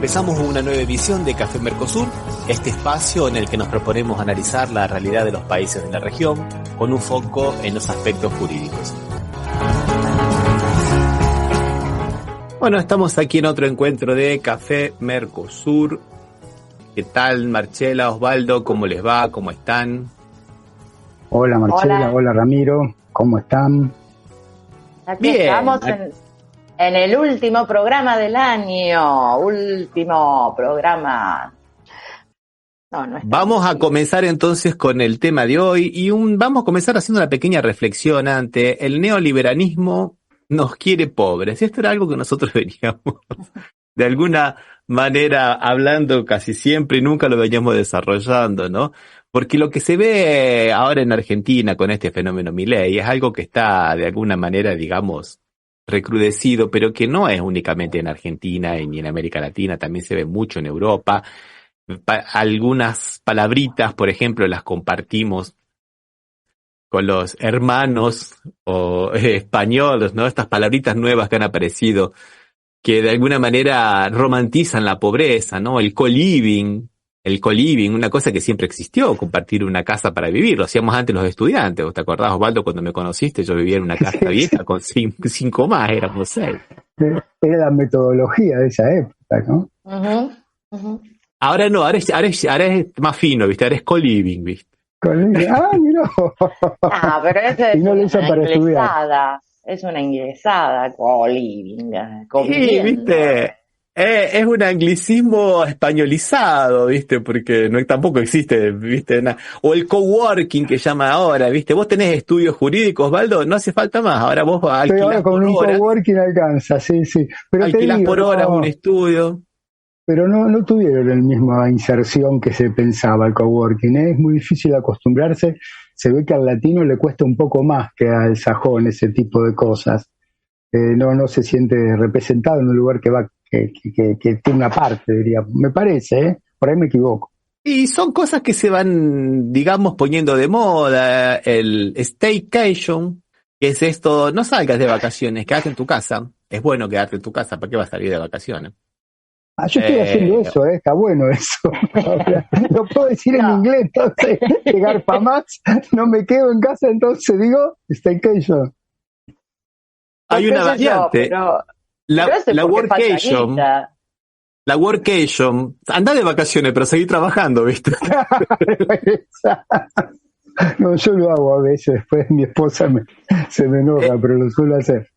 Empezamos una nueva edición de Café Mercosur, este espacio en el que nos proponemos analizar la realidad de los países de la región con un foco en los aspectos jurídicos. Bueno, estamos aquí en otro encuentro de Café Mercosur. ¿Qué tal, Marcela, Osvaldo? ¿Cómo les va? ¿Cómo están? Hola, Marcela. Hola, Ramiro. ¿Cómo están? Aquí bien. Estamos en el último programa del año. Último programa. Vamos a comenzar entonces con el tema de hoy y vamos a comenzar haciendo una pequeña reflexión ante el neoliberalismo nos quiere pobres. Esto era algo que nosotros veníamos de alguna manera hablando casi siempre y nunca lo veníamos desarrollando, ¿no? Porque lo que se ve ahora en Argentina con este fenómeno Milei es algo que está de alguna manera, digamos, recrudecido, pero que no es únicamente en Argentina ni en América Latina, también se ve mucho en Europa. Algunas palabritas, por ejemplo, las compartimos con los hermanos o españoles, ¿no? Estas palabritas nuevas que han aparecido, que de alguna manera romantizan la pobreza, ¿no? El co-living, una cosa que siempre existió, compartir una casa para vivir. Lo hacíamos antes los estudiantes. ¿Vos te acordás, Osvaldo, cuando me conociste? Yo vivía en una casa vieja con cinco más, éramos 6. Era la metodología de esa época, ¿no? Uh-huh, uh-huh. Ahora no, ahora es más fino, ¿viste? Ahora es co-living, ¿viste? Mira. Pero eso es no una inglesada. Es una inglesada, co-living. Sí, ¿viste? Es un anglicismo españolizado, ¿viste? Porque tampoco existe, ¿viste? O el coworking que llama ahora, ¿viste? Vos tenés estudios jurídicos, Osvaldo, no hace falta más. Ahora vos alquilás ahora con un coworking alcanza, sí. Pero alquilás por hora un estudio. Pero no tuvieron la misma inserción que se pensaba el coworking, ¿eh? Es muy difícil acostumbrarse. Se ve que al latino le cuesta un poco más que al sajón ese tipo de cosas. No se siente representado en un lugar que tiene una parte, diría. Me parece, ¿eh? Por ahí me equivoco. Y son cosas que se van, digamos, poniendo de moda. El staycation, que es esto, no salgas de vacaciones, quédate en tu casa. Es bueno quedarte en tu casa, ¿para qué vas a salir de vacaciones? Yo estoy haciendo eso, está bueno eso. Lo puedo decir en inglés, entonces, llegar para más, no me quedo en casa, entonces digo, staycation. Hay una variante, la workation. La workation, anda de vacaciones, pero seguí trabajando, ¿viste? No, yo lo hago a veces, después mi esposa se me enoja, pero lo suelo hacer.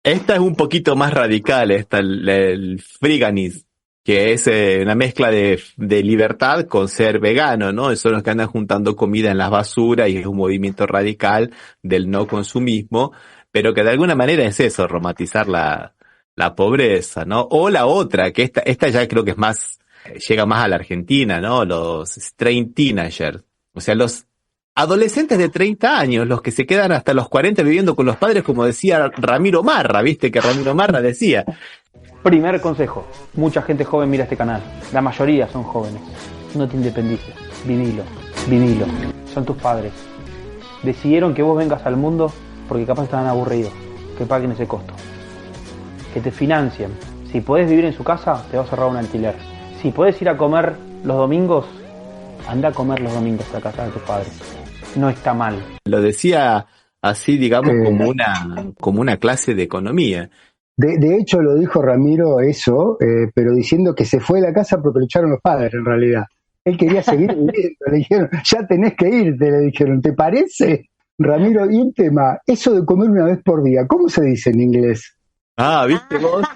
Esta es un poquito más radical, el freeganism, que es una mezcla de libertad con ser vegano, ¿no? Son los que andan juntando comida en las basuras y es un movimiento radical del no consumismo, pero que de alguna manera es eso, romantizar la pobreza, ¿no? O la otra, que esta ya creo que es más, llega más a la Argentina, ¿no? Los strained teenagers, o sea, los adolescentes de 30 años, los que se quedan hasta los 40 viviendo con los padres, como decía Ramiro Marra, ¿viste? Que Ramiro Marra decía. Primer consejo, mucha gente joven mira este canal, la mayoría son jóvenes, no te independices, vivilo, son tus padres, decidieron que vos vengas al mundo porque capaz estaban aburridos, que paguen ese costo, que te financien, si podés vivir en su casa te vas a ahorrar un alquiler, si podés ir a comer los domingos, anda a comer los domingos a la casa de tus padres, no está mal. Lo decía así, digamos, como una clase de economía. De hecho lo dijo Ramiro eso, pero diciendo que se fue de la casa porque lo echaron los padres en realidad. Él quería seguir viviendo, le dijeron, ya tenés que irte, le dijeron, ¿te parece? Ramiro, y un tema, eso de comer una vez por día, ¿cómo se dice en inglés? ¿Viste vos?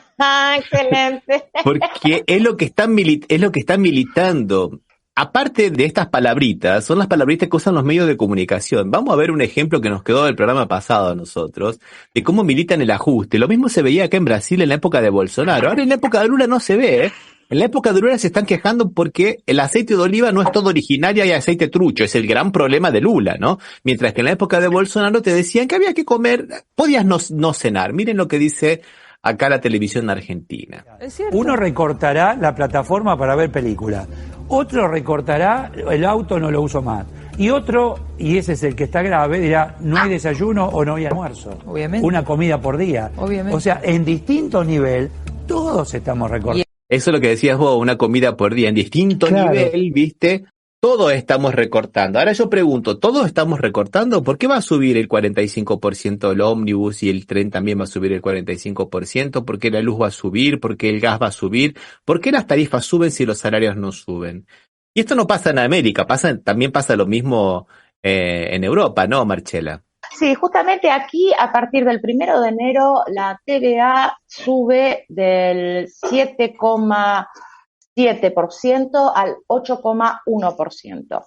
Excelente. Porque es lo que están militando. Aparte de estas palabritas, son las palabritas que usan los medios de comunicación. Vamos a ver un ejemplo que nos quedó del programa pasado a nosotros, de cómo militan el ajuste. Lo mismo se veía acá en Brasil en la época de Bolsonaro. Ahora en la época de Lula no se ve, ¿eh? En la época de Lula se están quejando porque el aceite de oliva no es todo original y hay aceite trucho. Es el gran problema de Lula, ¿no? Mientras que en la época de Bolsonaro te decían que había que comer, podías no cenar. Miren lo que dice acá la televisión argentina. Uno recortará la plataforma para ver películas. Otro recortará, el auto no lo uso más. Y otro, y ese es el que está grave, dirá, no hay desayuno o no hay almuerzo. Obviamente. Una comida por día. Obviamente. O sea, en distintos niveles, todos estamos recortando. Eso es lo que decías vos, una comida por día en distinto nivel, ¿viste? Todos estamos recortando. Ahora yo pregunto, ¿todos estamos recortando? ¿Por qué va a subir el 45% el ómnibus y el tren también va a subir el 45%? ¿Por qué la luz va a subir? ¿Por qué el gas va a subir? ¿Por qué las tarifas suben si los salarios no suben? Y esto no pasa en América, también pasa lo mismo en Europa, ¿no, Marcela? Sí, justamente aquí, a partir del 1 de enero, la TVA sube del 7,7% al 8,1%.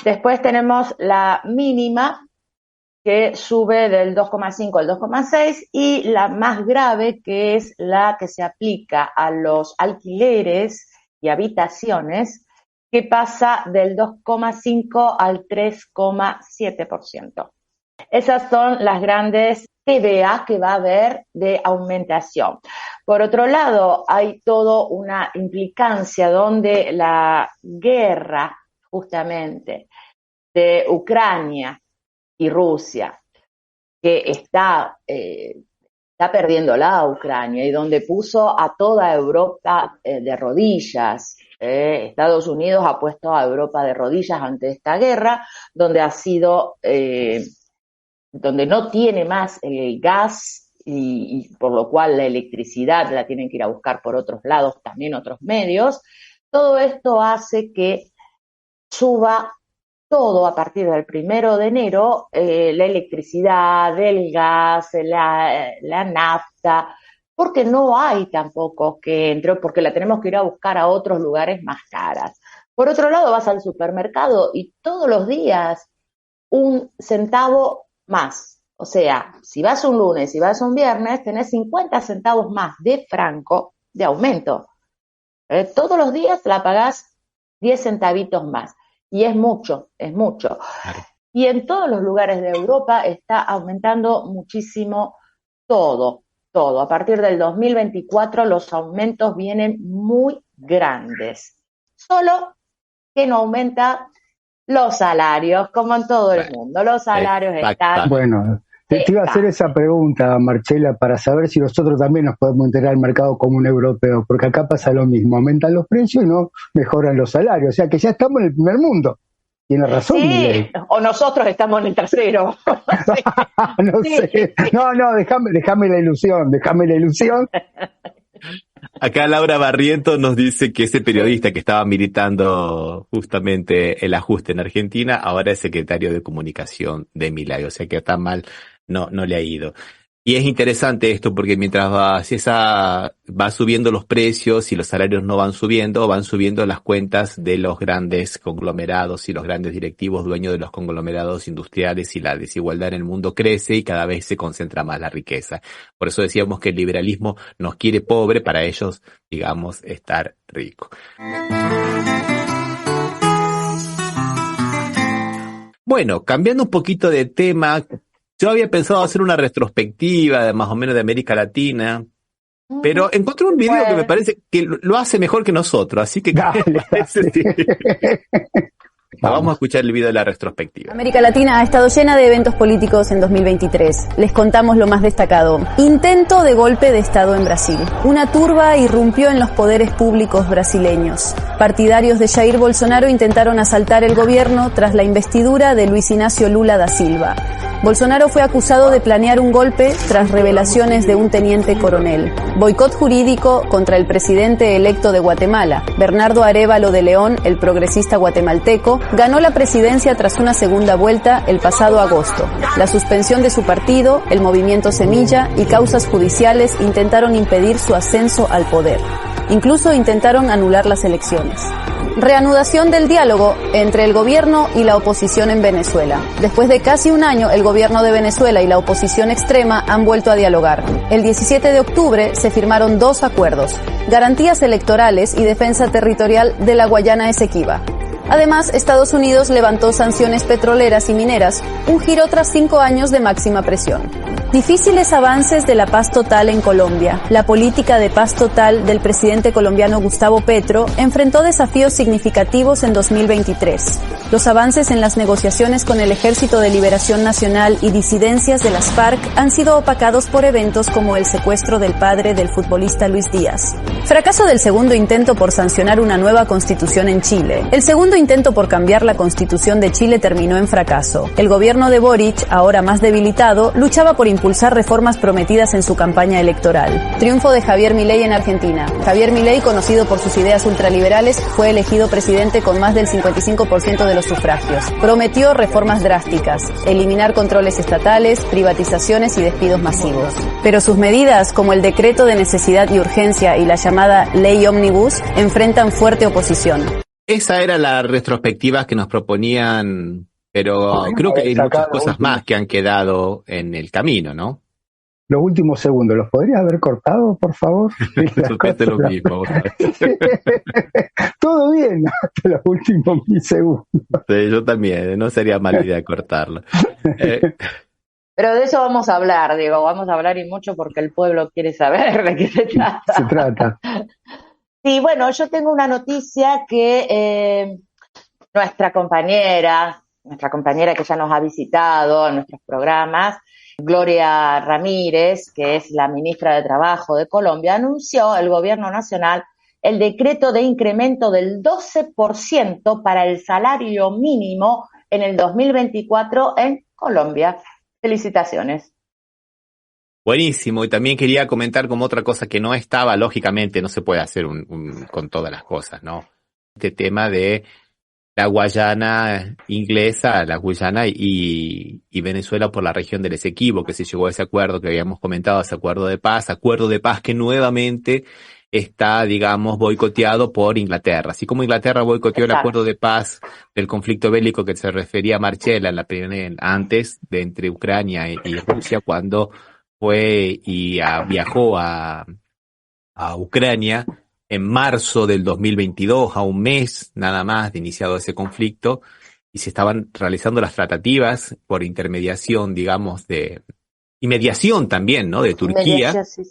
Después tenemos la mínima, que sube del 2,5 al 2,6, y la más grave, que es la que se aplica a los alquileres y habitaciones, que pasa del 2,5 al 3,7%. Esas son las grandes TVA que va a haber de aumentación. Por otro lado, hay toda una implicancia donde la guerra, justamente, de Ucrania y Rusia, que está perdiendo la Ucrania y donde puso a toda Europa de rodillas. Estados Unidos ha puesto a Europa de rodillas ante esta guerra, donde ha sido... donde no tiene más el gas y por lo cual la electricidad la tienen que ir a buscar por otros lados, también otros medios. Todo esto hace que suba todo a partir del 1 de enero, la electricidad, el gas, la nafta, porque no hay tampoco que entre, porque la tenemos que ir a buscar a otros lugares más caras. Por otro lado, vas al supermercado y todos los días 1 centavo más. O sea, si vas un lunes, si vas un viernes, tenés 50 centavos más de franco de aumento. Todos los días la pagás 10 centavitos más. Y es mucho, es mucho. Claro. Y en todos los lugares de Europa está aumentando muchísimo todo. A partir del 2024 los aumentos vienen muy grandes. Solo que no aumenta los salarios, como en todo el mundo. Los salarios están... Bueno, te iba a hacer esa pregunta, Marcela, para saber si nosotros también nos podemos integrar al mercado común europeo, porque acá pasa lo mismo, aumentan los precios y no mejoran los salarios, o sea que ya estamos en el primer mundo. Tiene razón, sí, Milei. O nosotros estamos en el tercero. No sé. No, déjame la ilusión. Acá Laura Barrientos nos dice que ese periodista que estaba militando justamente el ajuste en Argentina, ahora es secretario de comunicación de Milei, o sea que tan mal no le ha ido. Y es interesante esto porque mientras va subiendo los precios y los salarios no van subiendo las cuentas de los grandes conglomerados y los grandes directivos dueños de los conglomerados industriales, y la desigualdad en el mundo crece y cada vez se concentra más la riqueza. Por eso decíamos que el liberalismo nos quiere pobre para ellos, digamos, estar rico. Bueno, cambiando un poquito de tema, yo había pensado hacer una retrospectiva de más o menos de América Latina, pero encontré un video que me parece que lo hace mejor que nosotros, así que dale. Vamos a escuchar el video de la retrospectiva. América Latina ha estado llena de eventos políticos en 2023. Les contamos lo más destacado. Intento de golpe de Estado en Brasil. Una turba irrumpió en los poderes públicos brasileños. Partidarios de Jair Bolsonaro intentaron asaltar el gobierno tras la investidura de Luis Inácio Lula da Silva. Bolsonaro fue acusado de planear un golpe tras revelaciones de un teniente coronel. Boicot jurídico contra el presidente electo de Guatemala. Bernardo Arévalo de León, el progresista guatemalteco, ganó la presidencia tras una segunda vuelta el pasado agosto. La suspensión de su partido, el movimiento Semilla y causas judiciales intentaron impedir su ascenso al poder. Incluso intentaron anular las elecciones. Reanudación del diálogo entre el gobierno y la oposición en Venezuela. Después de casi un año, el gobierno de Venezuela y la oposición extrema han vuelto a dialogar. El 17 de octubre se firmaron 2 acuerdos: garantías electorales y defensa territorial de la Guayana Esequiba. Además, Estados Unidos levantó sanciones petroleras y mineras, un giro tras 5 años de máxima presión. Difíciles avances de la paz total en Colombia. La política de paz total del presidente colombiano Gustavo Petro enfrentó desafíos significativos en 2023. Los avances en las negociaciones con el Ejército de Liberación Nacional y disidencias de las FARC han sido opacados por eventos como el secuestro del padre del futbolista Luis Díaz. Fracaso del segundo intento por sancionar una nueva constitución en Chile. El segundo intento por cambiar la constitución de Chile terminó en fracaso. El gobierno de Boric, ahora más debilitado, luchaba por impulsar reformas prometidas en su campaña electoral. Triunfo de Javier Milei en Argentina. Javier Milei, conocido por sus ideas ultraliberales, fue elegido presidente con más del 55% de los sufragios. Prometió reformas drásticas, eliminar controles estatales, privatizaciones y despidos masivos. Pero sus medidas, como el decreto de necesidad y urgencia y la llamada ley ómnibus, enfrentan fuerte oposición. Esa era la retrospectiva que nos proponían, pero creo que hay muchas cosas más que han quedado en el camino, ¿no? Los últimos segundos, ¿los podrías haber cortado, por favor? Lo mismo. Todo bien, hasta los últimos milisegundos. Sí, yo también, no sería mala idea cortarlo. Pero de eso vamos a hablar, Diego, vamos a hablar y mucho porque el pueblo quiere saber de qué se trata. Sí, bueno, yo tengo una noticia que nuestra compañera que ya nos ha visitado en nuestros programas, Gloria Ramírez, que es la ministra de Trabajo de Colombia, anunció el gobierno nacional el decreto de incremento del 12% para el salario mínimo en el 2024 en Colombia. Felicitaciones. Buenísimo, y también quería comentar como otra cosa que no estaba, lógicamente no se puede hacer con todas las cosas, ¿no? Este tema de la Guayana inglesa, la Guyana y Venezuela por la región del Esequibo, que se llegó a ese acuerdo que habíamos comentado, ese acuerdo de paz que nuevamente está, digamos, boicoteado por Inglaterra. Así como Inglaterra boicoteó el acuerdo de paz del conflicto bélico que se refería a Marchela antes de entre Ucrania y Rusia, cuando fue y viajó a Ucrania en marzo del 2022, a un mes nada más de iniciado ese conflicto, y se estaban realizando las tratativas por intermediación, digamos, y mediación también, ¿no? De Turquía. Sí.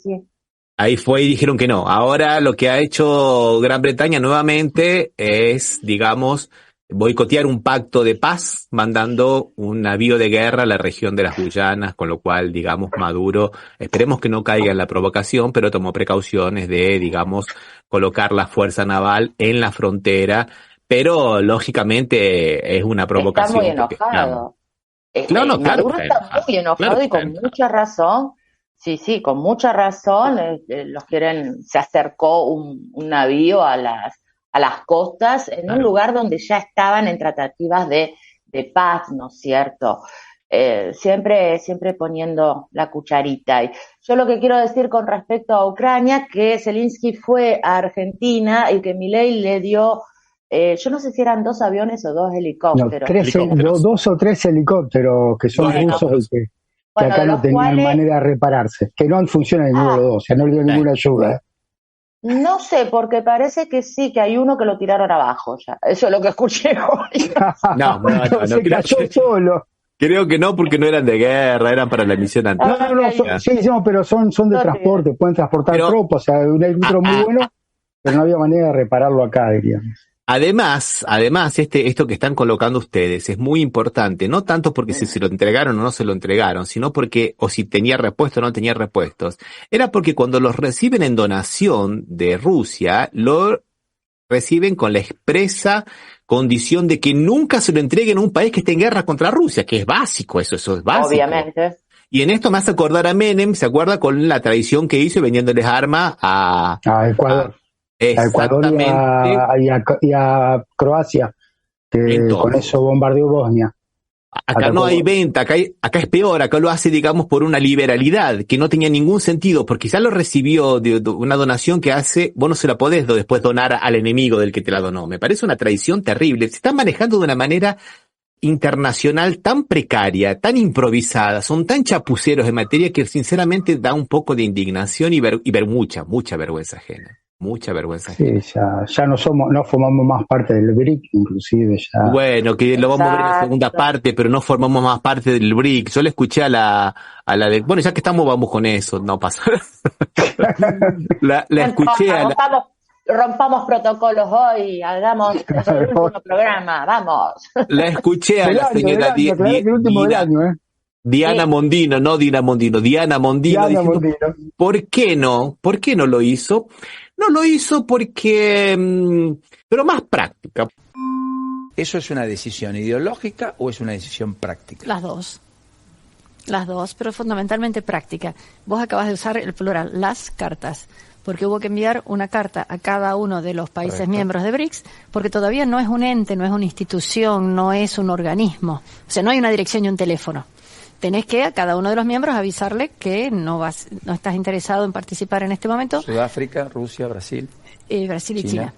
Ahí fue y dijeron que no. Ahora lo que ha hecho Gran Bretaña nuevamente es, digamos, boicotear un pacto de paz, mandando un navío de guerra a la región de las Guyanas, con lo cual, digamos, Maduro, esperemos que no caiga en la provocación, pero tomó precauciones de, digamos, colocar la fuerza naval en la frontera, pero lógicamente es una provocación. Está muy enojado. Maduro está muy enojado y con mucha razón. Sí, con mucha razón. Se acercó un navío a las costas, en un lugar donde ya estaban en tratativas de paz, ¿no es cierto? Siempre poniendo la cucharita. Y yo lo que quiero decir con respecto a Ucrania, que Zelensky fue a Argentina y que Milei le dio, yo no sé si eran 2 aviones o 2 helicópteros. No, 2 o 3 helicópteros que son rusos y que acá no tenían manera de repararse, que no funcionan ninguno de los dos, o sea, no le dio ninguna ayuda. No sé, porque parece que sí, que hay uno que lo tiraron abajo ya. Eso es lo que escuché hoy. No, se cayó solo. Creo que no, porque no eran de guerra, eran para la misión antigua. No, pero son de transporte, pueden transportar tropas, o sea, un helicóptero muy bueno, pero no había manera de repararlo acá, diríamos. Además, esto que están colocando ustedes es muy importante, no tanto porque si se lo entregaron o no se lo entregaron, sino porque, o si tenía repuestos o no tenía repuestos. Era porque cuando los reciben en donación de Rusia, lo reciben con la expresa condición de que nunca se lo entreguen a un país que esté en guerra contra Rusia, que es básico, eso es básico. Obviamente. Y en esto me hace acordar a Menem, ¿se acuerda? Con la tradición que hizo vendiéndoles armas a Ecuador. Exactamente. Y a Croacia, que con eso bombardeó Bosnia. Acá no hay venta, acá es peor, acá lo hace, digamos, por una liberalidad que no tenía ningún sentido, porque ya lo recibió de una donación que hace, vos no se la podés después donar al enemigo del que te la donó. Me parece una traición terrible. Se están manejando de una manera internacional tan precaria, tan improvisada, son tan chapuceros en materia que sinceramente da un poco de indignación y mucha vergüenza ajena. Mucha vergüenza. Sí, ya no formamos más parte del BRIC, inclusive ya. Bueno, que lo vamos a ver en la segunda parte, pero no formamos más parte del BRIC. Yo le escuché a la de, bueno, ya que estamos, vamos con eso, no pasa. la escuché a la... Rompamos protocolos hoy, hagamos el último programa, vamos. La escuché a la señora Diana Mondino, no Dina Mondino, Diana Mondino, diciendo, ¿por qué no? ¿Por qué no lo hizo? No lo hizo porque, pero más práctica. ¿Eso es una decisión ideológica o es una decisión práctica? Las dos, pero fundamentalmente práctica. Vos acabas de usar el plural, las cartas, porque hubo que enviar una carta a cada uno de los países miembros de BRICS, porque todavía no es un ente, no es una institución, no es un organismo. O sea, no hay una dirección y un teléfono. Tenés que a cada uno de los miembros avisarle que no estás interesado en participar en este momento. Sudáfrica, Rusia, Brasil. Brasil y China.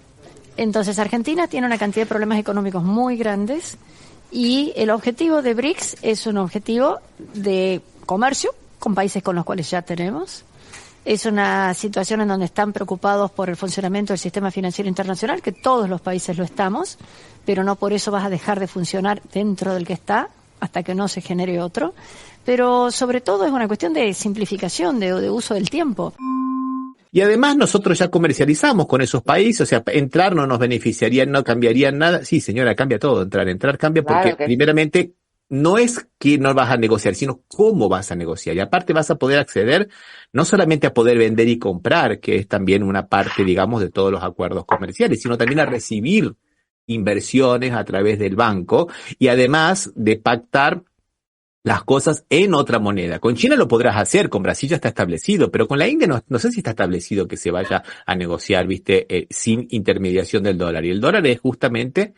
Entonces, Argentina tiene una cantidad de problemas económicos muy grandes y el objetivo de BRICS es un objetivo de comercio con países con los cuales ya tenemos. Es una situación en donde están preocupados por el funcionamiento del sistema financiero internacional, que todos los países lo estamos, pero no por eso vas a dejar de funcionar dentro del que está, hasta que no se genere otro, pero sobre todo es una cuestión de simplificación, de uso del tiempo. Y además nosotros ya comercializamos con esos países, o sea, entrar no nos beneficiaría, no cambiaría nada. Sí, señora, cambia todo, entrar cambia porque primeramente no es que no vas a negociar, sino cómo vas a negociar. Y aparte vas a poder acceder no solamente a poder vender y comprar, que es también una parte, digamos, de todos los acuerdos comerciales, sino también a recibir inversiones a través del banco y además de pactar las cosas en otra moneda. Con China lo podrás hacer, con Brasil ya está establecido, pero con la India no sé si está establecido que se vaya a negociar, sin intermediación del dólar. Y el dólar es justamente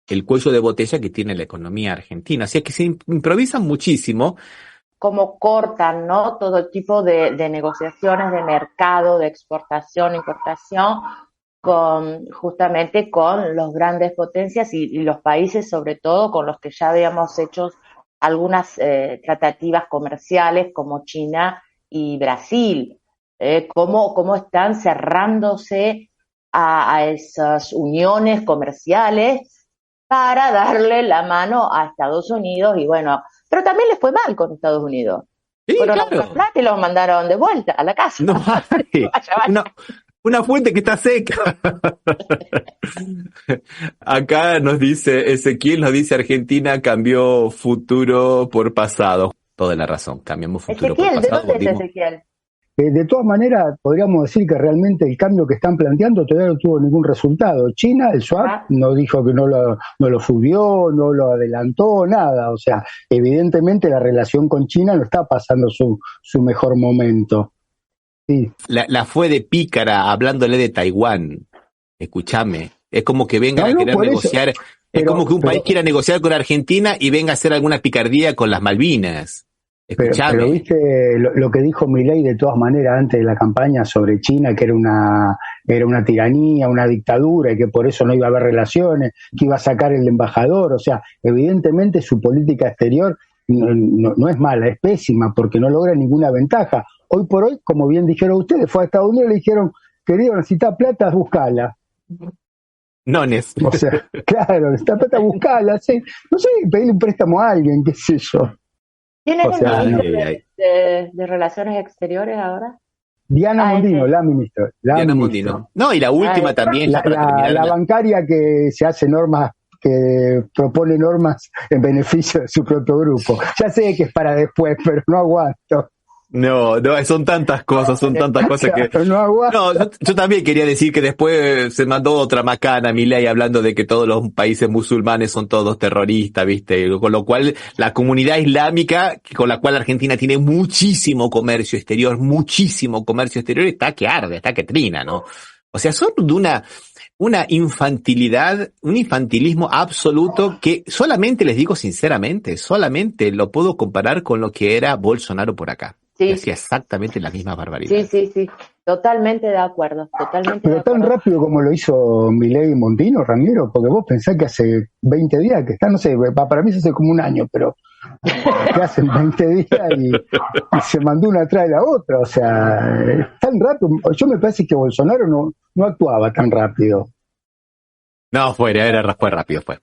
el cuello de botella que tiene la economía argentina. Así que se improvisan muchísimo. Como cortan, ¿no? Todo tipo de negociaciones de mercado, de exportación, importación, justamente con los grandes potencias y los países, sobre todo, con los que ya habíamos hecho algunas tratativas comerciales, como China y Brasil. Cómo están cerrándose a esas uniones comerciales para darle la mano a Estados Unidos, y bueno, pero también les fue mal con Estados Unidos. Sí, fueron a buscar plata y los mandaron de vuelta a la casa. No vaya. Una fuente que está seca. Acá nos dice Ezequiel, Argentina cambió futuro por pasado. Toda la razón, cambiamos futuro por pasado. ¿De dónde es Ezequiel? De todas maneras, podríamos decir que realmente el cambio que están planteando todavía no tuvo ningún resultado. China, el swap, no dijo que no lo subió, no lo adelantó, nada. O sea, evidentemente la relación con China no está pasando su mejor momento. Sí. La fue de pícara hablándole de Taiwán. Escúchame. Es como que vengan a querer negociar. Es como que un país quiera negociar con Argentina y venga a hacer alguna picardía con las Malvinas. Pero viste lo que dijo Milei de todas maneras antes de la campaña sobre China, que era una tiranía, una dictadura, y que por eso no iba a haber relaciones, que iba a sacar el embajador. O sea, evidentemente su política exterior no es mala, es pésima, porque no logra ninguna ventaja. Hoy por hoy, como bien dijeron ustedes, fue a Estados Unidos y le dijeron, querido, necesitas plata, buscala. Nones. O sea, claro, necesitas plata, buscala. ¿Sí? No sé, pedirle un préstamo a alguien, qué sé yo. ¿Quién es el ministro de Relaciones Exteriores ahora? Diana Mondino, la ministra. Diana Mondino. No, y la última también. La bancaria que se hace normas, que propone normas en beneficio de su propio grupo. Ya sé que es para después, pero no aguanto. No, son tantas cosas que... No, yo también quería decir que después se mandó otra macana, Milei, hablando de que todos los países musulmanes son todos terroristas, ¿viste? Con lo cual, la comunidad islámica, con la cual Argentina tiene muchísimo comercio exterior, está que arde, está que trina, ¿no? O sea, son de una infantilidad, un infantilismo absoluto que solamente, les digo sinceramente, solamente lo puedo comparar con lo que era Bolsonaro por acá. Sí. Hacía exactamente la misma barbaridad. Sí. Totalmente de acuerdo. Pero tan rápido como lo hizo Milei y Mondino, Ramiro, porque vos pensás que hace 20 días que está, no sé, para mí eso hace como un año, pero que hacen 20 días y se mandó una atrás de la otra. O sea, tan rápido. Yo me parece que Bolsonaro no actuaba tan rápido. No, fue rápido, fue.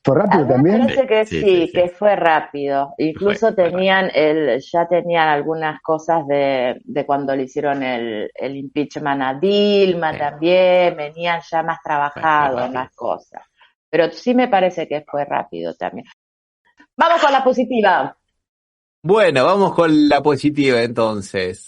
¿Fue rápido también? Me parece que sí, que fue rápido. Incluso ya tenían algunas cosas de cuando le hicieron el impeachment a Dilma también, venían ya más trabajados las cosas. Pero sí me parece que fue rápido también. Vamos con la positiva. Bueno, vamos con la positiva entonces.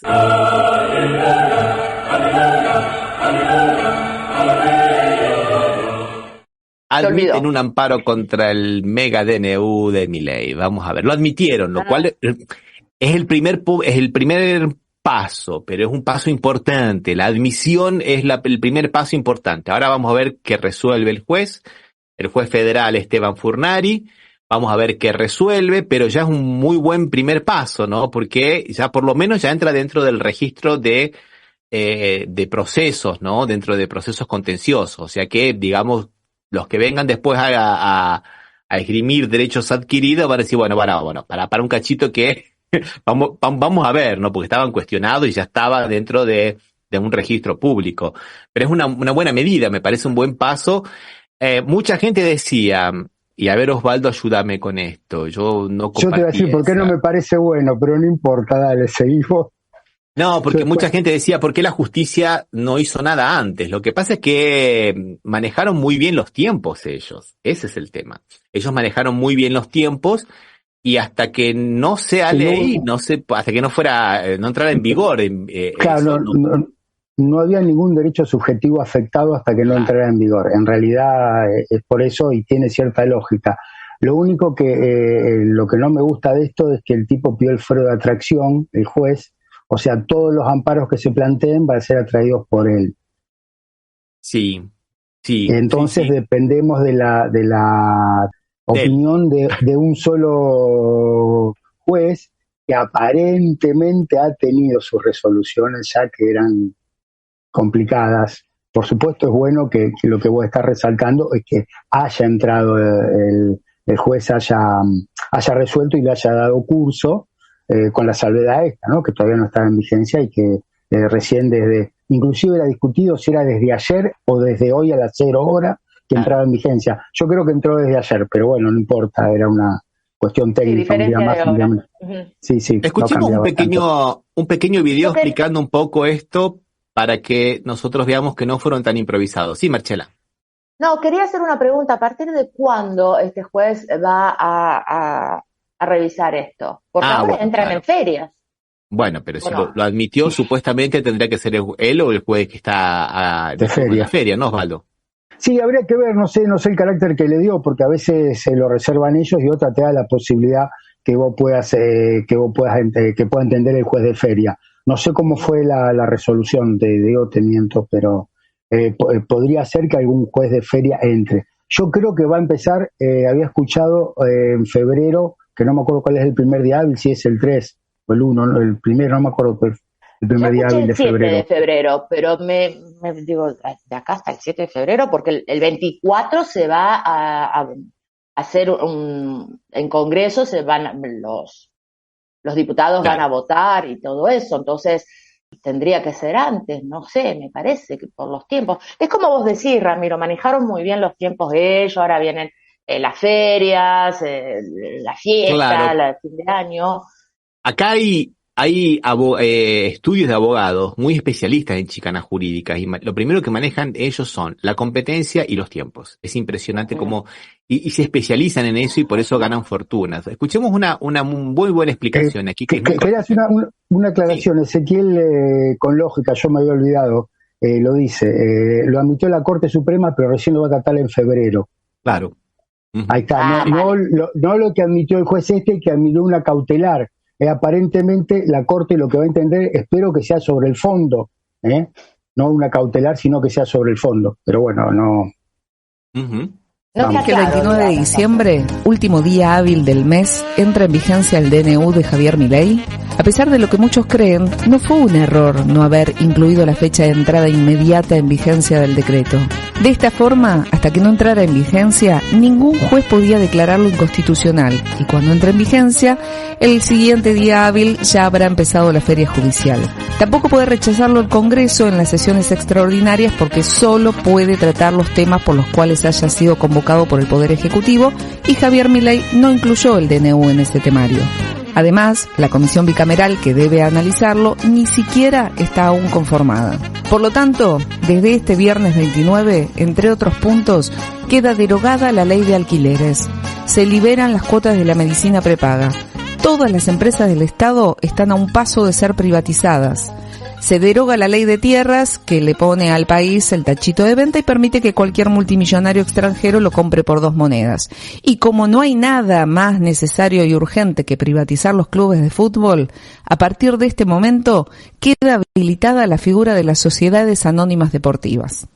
Admiten un amparo contra el mega DNU de Milei. Vamos a ver, lo admitieron, lo cual es el primer paso, pero es un paso importante. La admisión es el primer paso importante. Ahora vamos a ver qué resuelve el juez federal Esteban Furnari. Vamos a ver qué resuelve, pero ya es un muy buen primer paso, ¿no? Porque ya por lo menos ya entra dentro del registro de procesos, ¿no? Dentro de procesos contenciosos. O sea que, digamos, los que vengan después a esgrimir derechos adquiridos van a decir, bueno, para un cachito que vamos a ver, ¿no? Porque estaban cuestionados y ya estaba dentro de un registro público. Pero es una buena medida, me parece un buen paso. Mucha gente decía, y a ver, Osvaldo, ayúdame con esto. Yo te voy a decir por qué no me parece bueno, pero no importa, dale, seguimos. No, porque mucha gente decía, ¿por qué la justicia no hizo nada antes? Lo que pasa es que manejaron muy bien los tiempos ellos. Ese es el tema. Ellos manejaron muy bien los tiempos y hasta que no sea ley, hasta que no entrara en vigor. Claro, no había ningún derecho subjetivo afectado hasta que no entrara en vigor. En realidad es por eso y tiene cierta lógica. Lo único lo que no me gusta de esto es que el tipo pidió el fuero de atracción, el juez. O sea, todos los amparos que se planteen van a ser atraídos por él. Sí. Entonces dependemos de la opinión de un solo juez que aparentemente ha tenido sus resoluciones ya que eran complicadas. Por supuesto es bueno que lo que vos estás resaltando es que haya entrado el juez, haya resuelto y le haya dado curso. Con la salvedad esta, ¿no? Que todavía no estaba en vigencia y que recién inclusive era discutido si era desde ayer o desde hoy a las 0 horas que entraba en vigencia. Yo creo que entró desde ayer, pero bueno, no importa, era una cuestión técnica, un día más, un día menos. Sí. Escuchemos un pequeño video explicando un poco esto para que nosotros veamos que no fueron tan improvisados. Sí, Marcela. No, quería hacer una pregunta. ¿A partir de cuándo este juez va a revisar esto? Porque ahora entran en ferias. Bueno, pero si lo admitió, supuestamente tendría que ser él o el juez que está de feria, ¿no, Osvaldo? Sí, habría que ver, no sé el carácter que le dio, porque a veces se lo reservan ellos y otra te da la posibilidad que pueda entender el juez de feria. No sé cómo fue la resolución, te miento, pero podría ser que algún juez de feria entre. Yo creo que va a empezar, había escuchado en febrero, que no me acuerdo cuál es el primer día hábil, si es el 3 o el 1, ¿no? El primero, no me acuerdo cuál es el primer día hábil de febrero. El 7 de febrero, pero me digo, de acá hasta el 7 de febrero, porque el 24 se va a hacer en Congreso, los diputados van a votar y todo eso, entonces tendría que ser antes, no sé, me parece que por los tiempos. Es como vos decís, Ramiro, manejaron muy bien los tiempos de ellos, ahora vienen las ferias, la fiesta, el fin de año. Acá hay estudios de abogados muy especialistas en chicanas jurídicas y lo primero que manejan ellos son la competencia y los tiempos. Es impresionante cómo y se especializan en eso y por eso ganan fortunas. Escuchemos una muy buena explicación aquí. Quería hacer una aclaración. Sí. Ezequiel, con lógica, yo me había olvidado, lo dice, lo admitió la Corte Suprema, pero recién lo va a tratar en febrero. Claro. Ahí está, no lo que admitió el juez que admitió una cautelar. Aparentemente la Corte lo que va a entender, espero que sea sobre el fondo, no una cautelar, sino que sea sobre el fondo. Pero bueno, no. No que el 29 de diciembre, último día hábil del mes, entra en vigencia el DNU de Javier Milei. A pesar de lo que muchos creen, no fue un error no haber incluido la fecha de entrada inmediata en vigencia del decreto. De esta forma, hasta que no entrara en vigencia, ningún juez podía declararlo inconstitucional, y cuando entre en vigencia, el siguiente día hábil ya habrá empezado la feria judicial. Tampoco puede rechazarlo el Congreso en las sesiones extraordinarias porque solo puede tratar los temas por los cuales haya sido convocado por el Poder Ejecutivo, y Javier Milei no incluyó el DNU en este temario. Además, la comisión bicameral que debe analizarlo ni siquiera está aún conformada. Por lo tanto, desde este viernes 29, entre otros puntos, queda derogada la ley de alquileres. Se liberan las cuotas de la medicina prepaga. Todas las empresas del Estado están a un paso de ser privatizadas. Se deroga la ley de tierras, que le pone al país el tachito de venta y permite que cualquier multimillonario extranjero lo compre por 2 monedas. Y como no hay nada más necesario y urgente que privatizar los clubes de fútbol, a partir de este momento queda habilitada la figura de las sociedades anónimas deportivas.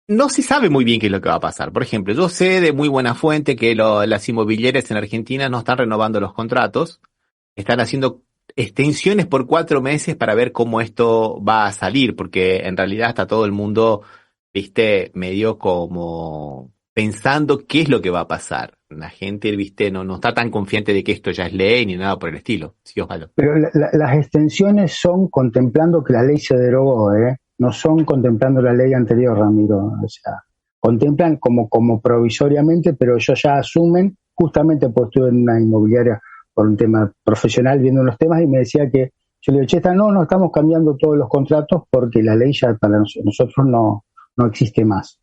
No se sabe muy bien qué es lo que va a pasar. Por ejemplo, yo sé de muy buena fuente que las inmobiliarias en Argentina no están renovando los contratos, están haciendo extensiones por 4 meses para ver cómo esto va a salir, porque en realidad está todo el mundo, medio como pensando qué es lo que va a pasar. La gente, no está tan confiante de que esto ya es ley ni nada por el estilo. Sí, Osvaldo. Pero las extensiones son contemplando que la ley se derogó, no son contemplando la ley anterior, Ramiro. O sea, contemplan como provisoriamente, pero ellos ya asumen, justamente porque estuve en una inmobiliaria por un tema profesional viendo los temas y me decía que, yo le digo, no estamos cambiando todos los contratos porque la ley ya para nosotros no existe más.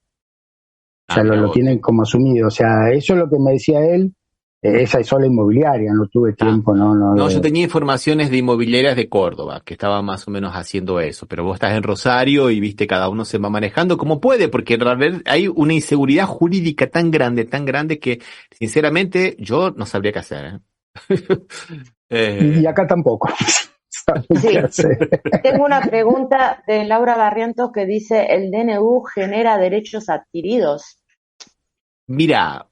O sea, lo tienen como asumido. O sea, eso es lo que me decía él, esa sola inmobiliaria, no tuve tiempo, No, yo tenía informaciones de inmobiliarias de Córdoba, que estaban más o menos haciendo eso, pero vos estás en Rosario y cada uno se va manejando como puede, porque en realidad hay una inseguridad jurídica tan grande que, sinceramente, yo no sabría qué hacer, Y acá tampoco. Sí. Tengo una pregunta de Laura Barrientos que dice, ¿el DNU genera derechos adquiridos? Mira,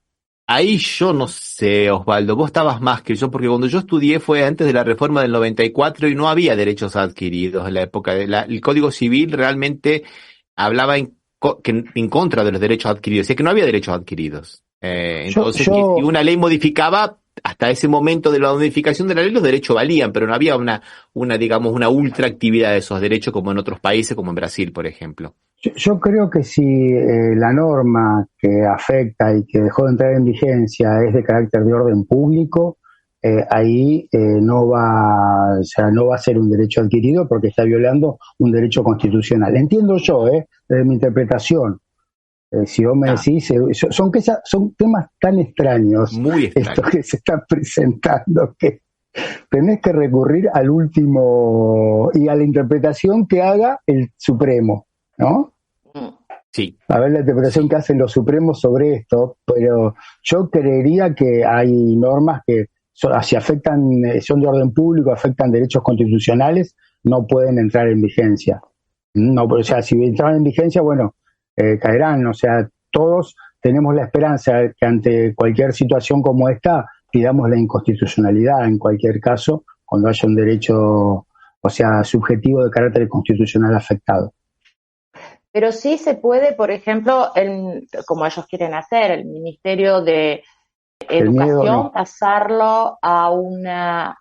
ahí yo no sé, Osvaldo, vos estabas más que yo, porque cuando yo estudié fue antes de la reforma del 94 y no había derechos adquiridos en la época. El Código Civil realmente hablaba en contra de los derechos adquiridos, es que no había derechos adquiridos. Entonces, si una ley modificaba, hasta ese momento de la modificación de la ley los derechos valían, pero no había una ultra actividad de esos derechos como en otros países, como en Brasil, por ejemplo. Yo creo que si la norma que afecta y que dejó de entrar en vigencia es de carácter de orden público, ahí no va a ser un derecho adquirido porque está violando un derecho constitucional. Entiendo yo, desde mi interpretación. Si vos me decís, son temas tan extraños, muy extraños, estos que se están presentando, que tenés que recurrir al último y a la interpretación que haga el Supremo, ¿no? Sí. A ver la interpretación que hacen los Supremos sobre esto, pero yo creería que hay normas que si afectan, son de orden público, afectan derechos constitucionales, no pueden entrar en vigencia. No, o sea, si entraran en vigencia, bueno, caerán. O sea, todos tenemos la esperanza que ante cualquier situación como esta pidamos la inconstitucionalidad en cualquier caso, cuando haya un derecho, o sea, subjetivo de carácter constitucional afectado. Pero sí se puede, por ejemplo, como ellos quieren hacer, el Ministerio de Educación, pasarlo a una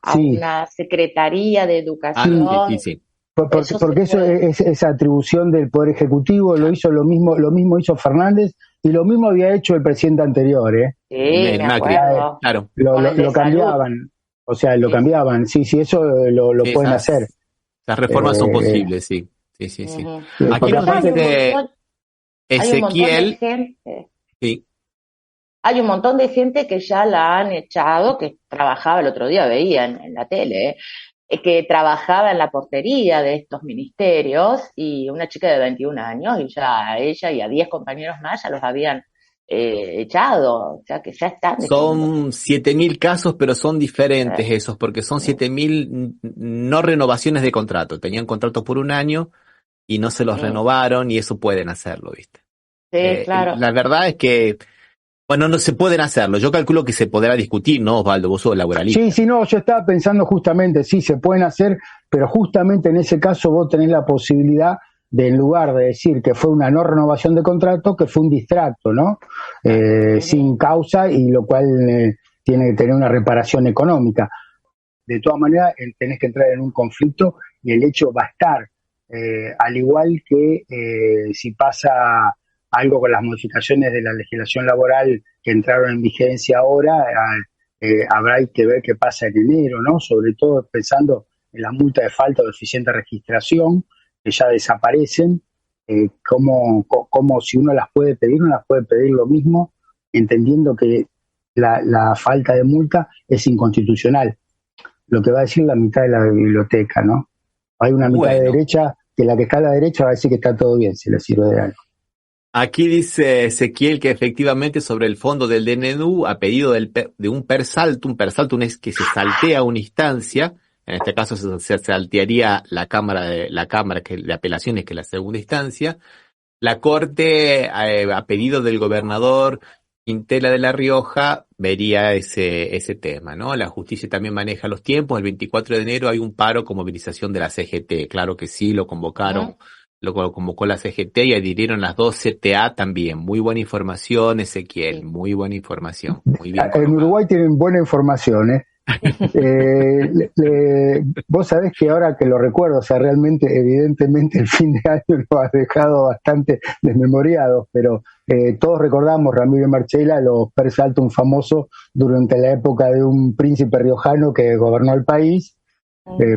Secretaría de Educación. Sí. Porque eso es atribución del Poder Ejecutivo, lo mismo hizo Fernández y lo mismo había hecho el presidente anterior, Sí, me acuerdo. Claro. Lo cambiaban, o sea, lo cambiaban, sí, eso lo pueden hacer. Las reformas son posibles, sí. Uh-huh. Aquí nos dice Ezequiel. Sí. Hay un montón de gente que ya la han echado, que trabajaba el otro día, veía en la tele, que trabajaba en la portería de estos ministerios, y una chica de 21 años, y ya a ella y a 10 compañeros más ya los habían echado, o sea que ya están. Son 7.000 casos, pero son diferentes esos, porque son 7.000 no renovaciones de contrato. Tenían contrato por 1 año y no se los renovaron, y eso pueden hacerlo, ¿viste? Sí, claro. La verdad es que, bueno, no se pueden hacerlo. Yo calculo que se podrá discutir, ¿no, Osvaldo? Vos sos laboralista. Sí, no, yo estaba pensando justamente, sí, se pueden hacer, pero justamente en ese caso vos tenés la posibilidad en lugar de decir que fue una no renovación de contrato, que fue un distracto, ¿no? Sin causa, y lo cual tiene que tener una reparación económica. De todas maneras, tenés que entrar en un conflicto y el hecho va a estar. Al igual que si pasa algo con las modificaciones de la legislación laboral que entraron en vigencia ahora, habrá que ver qué pasa en enero, ¿no? Sobre todo pensando en la multa de falta o deficiente registración, que ya desaparecen, como si uno las puede pedir, uno las puede pedir lo mismo, entendiendo que la falta de multa es inconstitucional. Lo que va a decir la mitad de la biblioteca, ¿no? Hay una mitad de derecha, que la que está a la derecha va a decir que está todo bien, si le sirve de algo. Aquí dice Ezequiel que efectivamente sobre el fondo del DNU, a pedido de un persaltum es que se saltea una instancia, en este caso se saltearía la cámara de apelaciones, que es la segunda instancia. La Corte, a pedido del gobernador Quintela de La Rioja, vería ese tema, ¿no? La justicia también maneja los tiempos. El 24 de enero hay un paro con movilización de la CGT. Claro que sí, lo convocaron. Lo convocó la CGT y adhirieron las dos CTA también. Muy buena información, Ezequiel, muy buena información. Muy bien. En Uruguay tienen buena información, ¿eh? Vos sabés que ahora que lo recuerdo, o sea, realmente, evidentemente, el fin de año lo has dejado bastante desmemoriado, pero todos recordamos, Ramiro y Marcela, los persaltum famosos durante la época de un príncipe riojano que gobernó el país,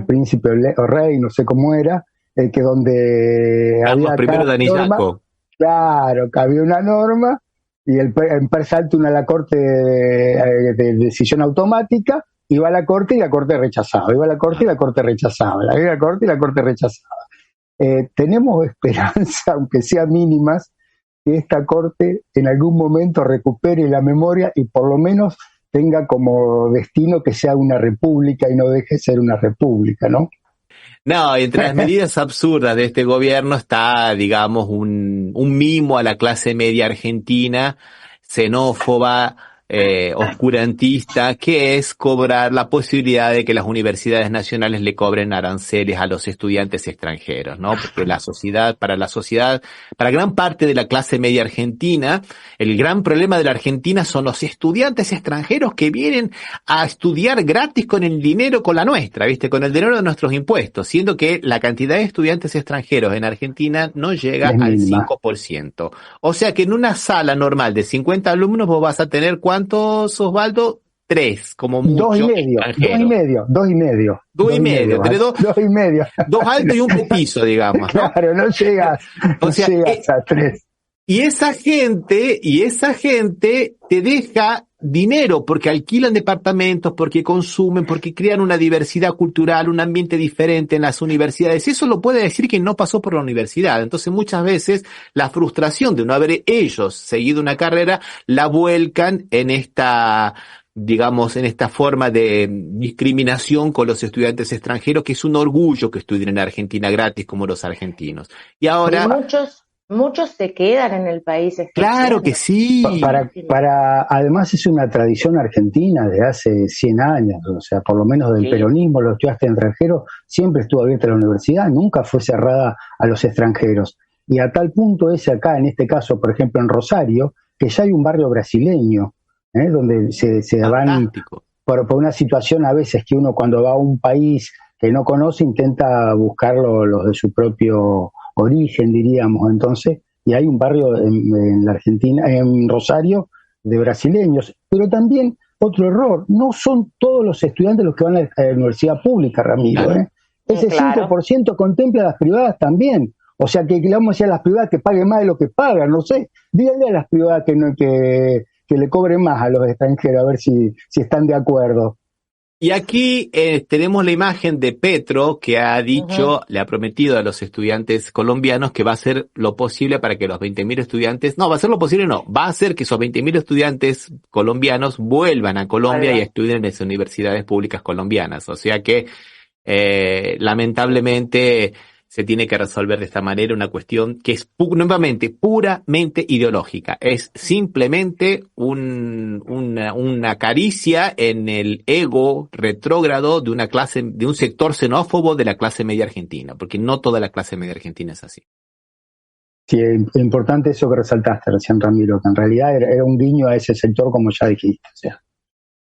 príncipe o rey, no sé cómo era, que donde Carlos había I de Anillaco. Claro, que había una norma y en persaltum a la Corte de decisión automática, iba a la Corte y la Corte rechazaba, iba a la Corte y la Corte rechazaba, iba a la Corte y la Corte rechazaba. Tenemos esperanza, aunque sea mínimas, que esta Corte en algún momento recupere la memoria y por lo menos tenga como destino que sea una república y no deje de ser una república, ¿no? No, entre las medidas absurdas de este gobierno está, digamos, un mimo a la clase media argentina, xenófoba, oscurantista, que es cobrar la posibilidad de que las universidades nacionales le cobren aranceles a los estudiantes extranjeros, ¿no? Porque para gran parte de la clase media argentina, el gran problema de la Argentina son los estudiantes extranjeros que vienen a estudiar gratis con el dinero, con la nuestra, ¿viste? Con el dinero de nuestros impuestos, siendo que la cantidad de estudiantes extranjeros en Argentina no llega al 5%. O sea que en una sala normal de 50 alumnos vos vas a tener ¿cuántos, Osvaldo? 3, como mucho. 2,5. 2,5. Tenés dos altos y un petizo, digamos, ¿no? Claro, no llegas a 3. Y esa gente te deja dinero porque alquilan departamentos, porque consumen, porque crean una diversidad cultural, un ambiente diferente en las universidades. Eso lo puede decir quien no pasó por la universidad. Entonces muchas veces la frustración de no haber ellos seguido una carrera la vuelcan en esta forma de discriminación con los estudiantes extranjeros, que es un orgullo que estudien en Argentina gratis como los argentinos. Y ahora... Muchos se quedan en el país. Claro que sí. Además es una tradición argentina de hace 100 años, o sea, por lo menos del peronismo, los estudiantes extranjeros, siempre estuvo abierta la universidad, nunca fue cerrada a los extranjeros. Y a tal punto es acá, en este caso, por ejemplo, en Rosario, que ya hay un barrio brasileño, donde se van por una situación a veces que uno cuando va a un país que no conoce intenta buscarlo los de su propio origen, diríamos, entonces, y hay un barrio en la Argentina, en Rosario, de brasileños, pero también otro error, no son todos los estudiantes los que van a la universidad pública, Ramiro, ese 5% contempla a las privadas también, o sea que le vamos a decir a las privadas que paguen más de lo que pagan, no sé, díganle a las privadas que le cobren más a los extranjeros, a ver si están de acuerdo. Y aquí tenemos la imagen de Petro, que ha dicho, le ha prometido a los estudiantes colombianos que va a hacer lo posible para que los 20.000 estudiantes, va a hacer que esos 20.000 estudiantes colombianos vuelvan a Colombia y estudien en las universidades públicas colombianas. O sea que, lamentablemente, se tiene que resolver de esta manera una cuestión que es nuevamente puramente ideológica. Es simplemente una caricia en el ego retrógrado de un sector xenófobo de la clase media argentina, porque no toda la clase media argentina es así. Sí, es importante eso que resaltaste recién, Ramiro, que en realidad era un guiño a ese sector, como ya dijiste, o sea,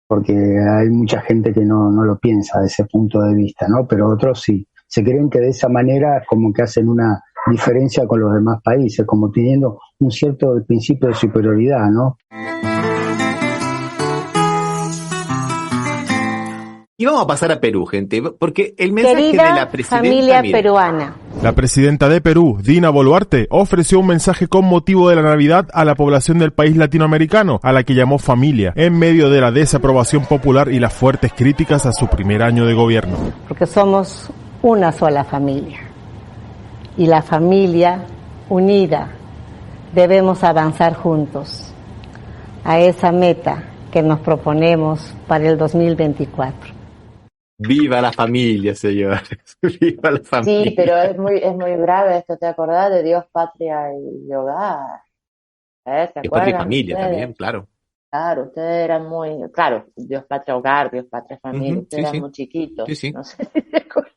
porque hay mucha gente que no lo piensa de ese punto de vista, ¿no? Pero otros sí. Se creen que de esa manera como que hacen una diferencia con los demás países, como teniendo un cierto principio de superioridad, ¿no? Y vamos a pasar a Perú, gente, porque el mensaje Querida de la presidenta... familia peruana. La presidenta de Perú, Dina Boluarte, ofreció un mensaje con motivo de la Navidad a la población del país latinoamericano, a la que llamó familia, en medio de la desaprobación popular y las fuertes críticas a su primer año de gobierno. Porque somos una sola familia. Y la familia unida debemos avanzar juntos a esa meta que nos proponemos para el 2024. Viva la familia, señores. Viva la familia. Sí, pero es muy grave esto, ¿te acordás de Dios, Patria y Hogar? ¿Se Dios, Patria y acuerdan familia ustedes? también, claro. Claro, ustedes eran claro, Dios, Patria, Hogar, Dios, Patria, Familia, ustedes sí, eran sí. muy chiquitos, Sí, sí. no sé si se acuerdan.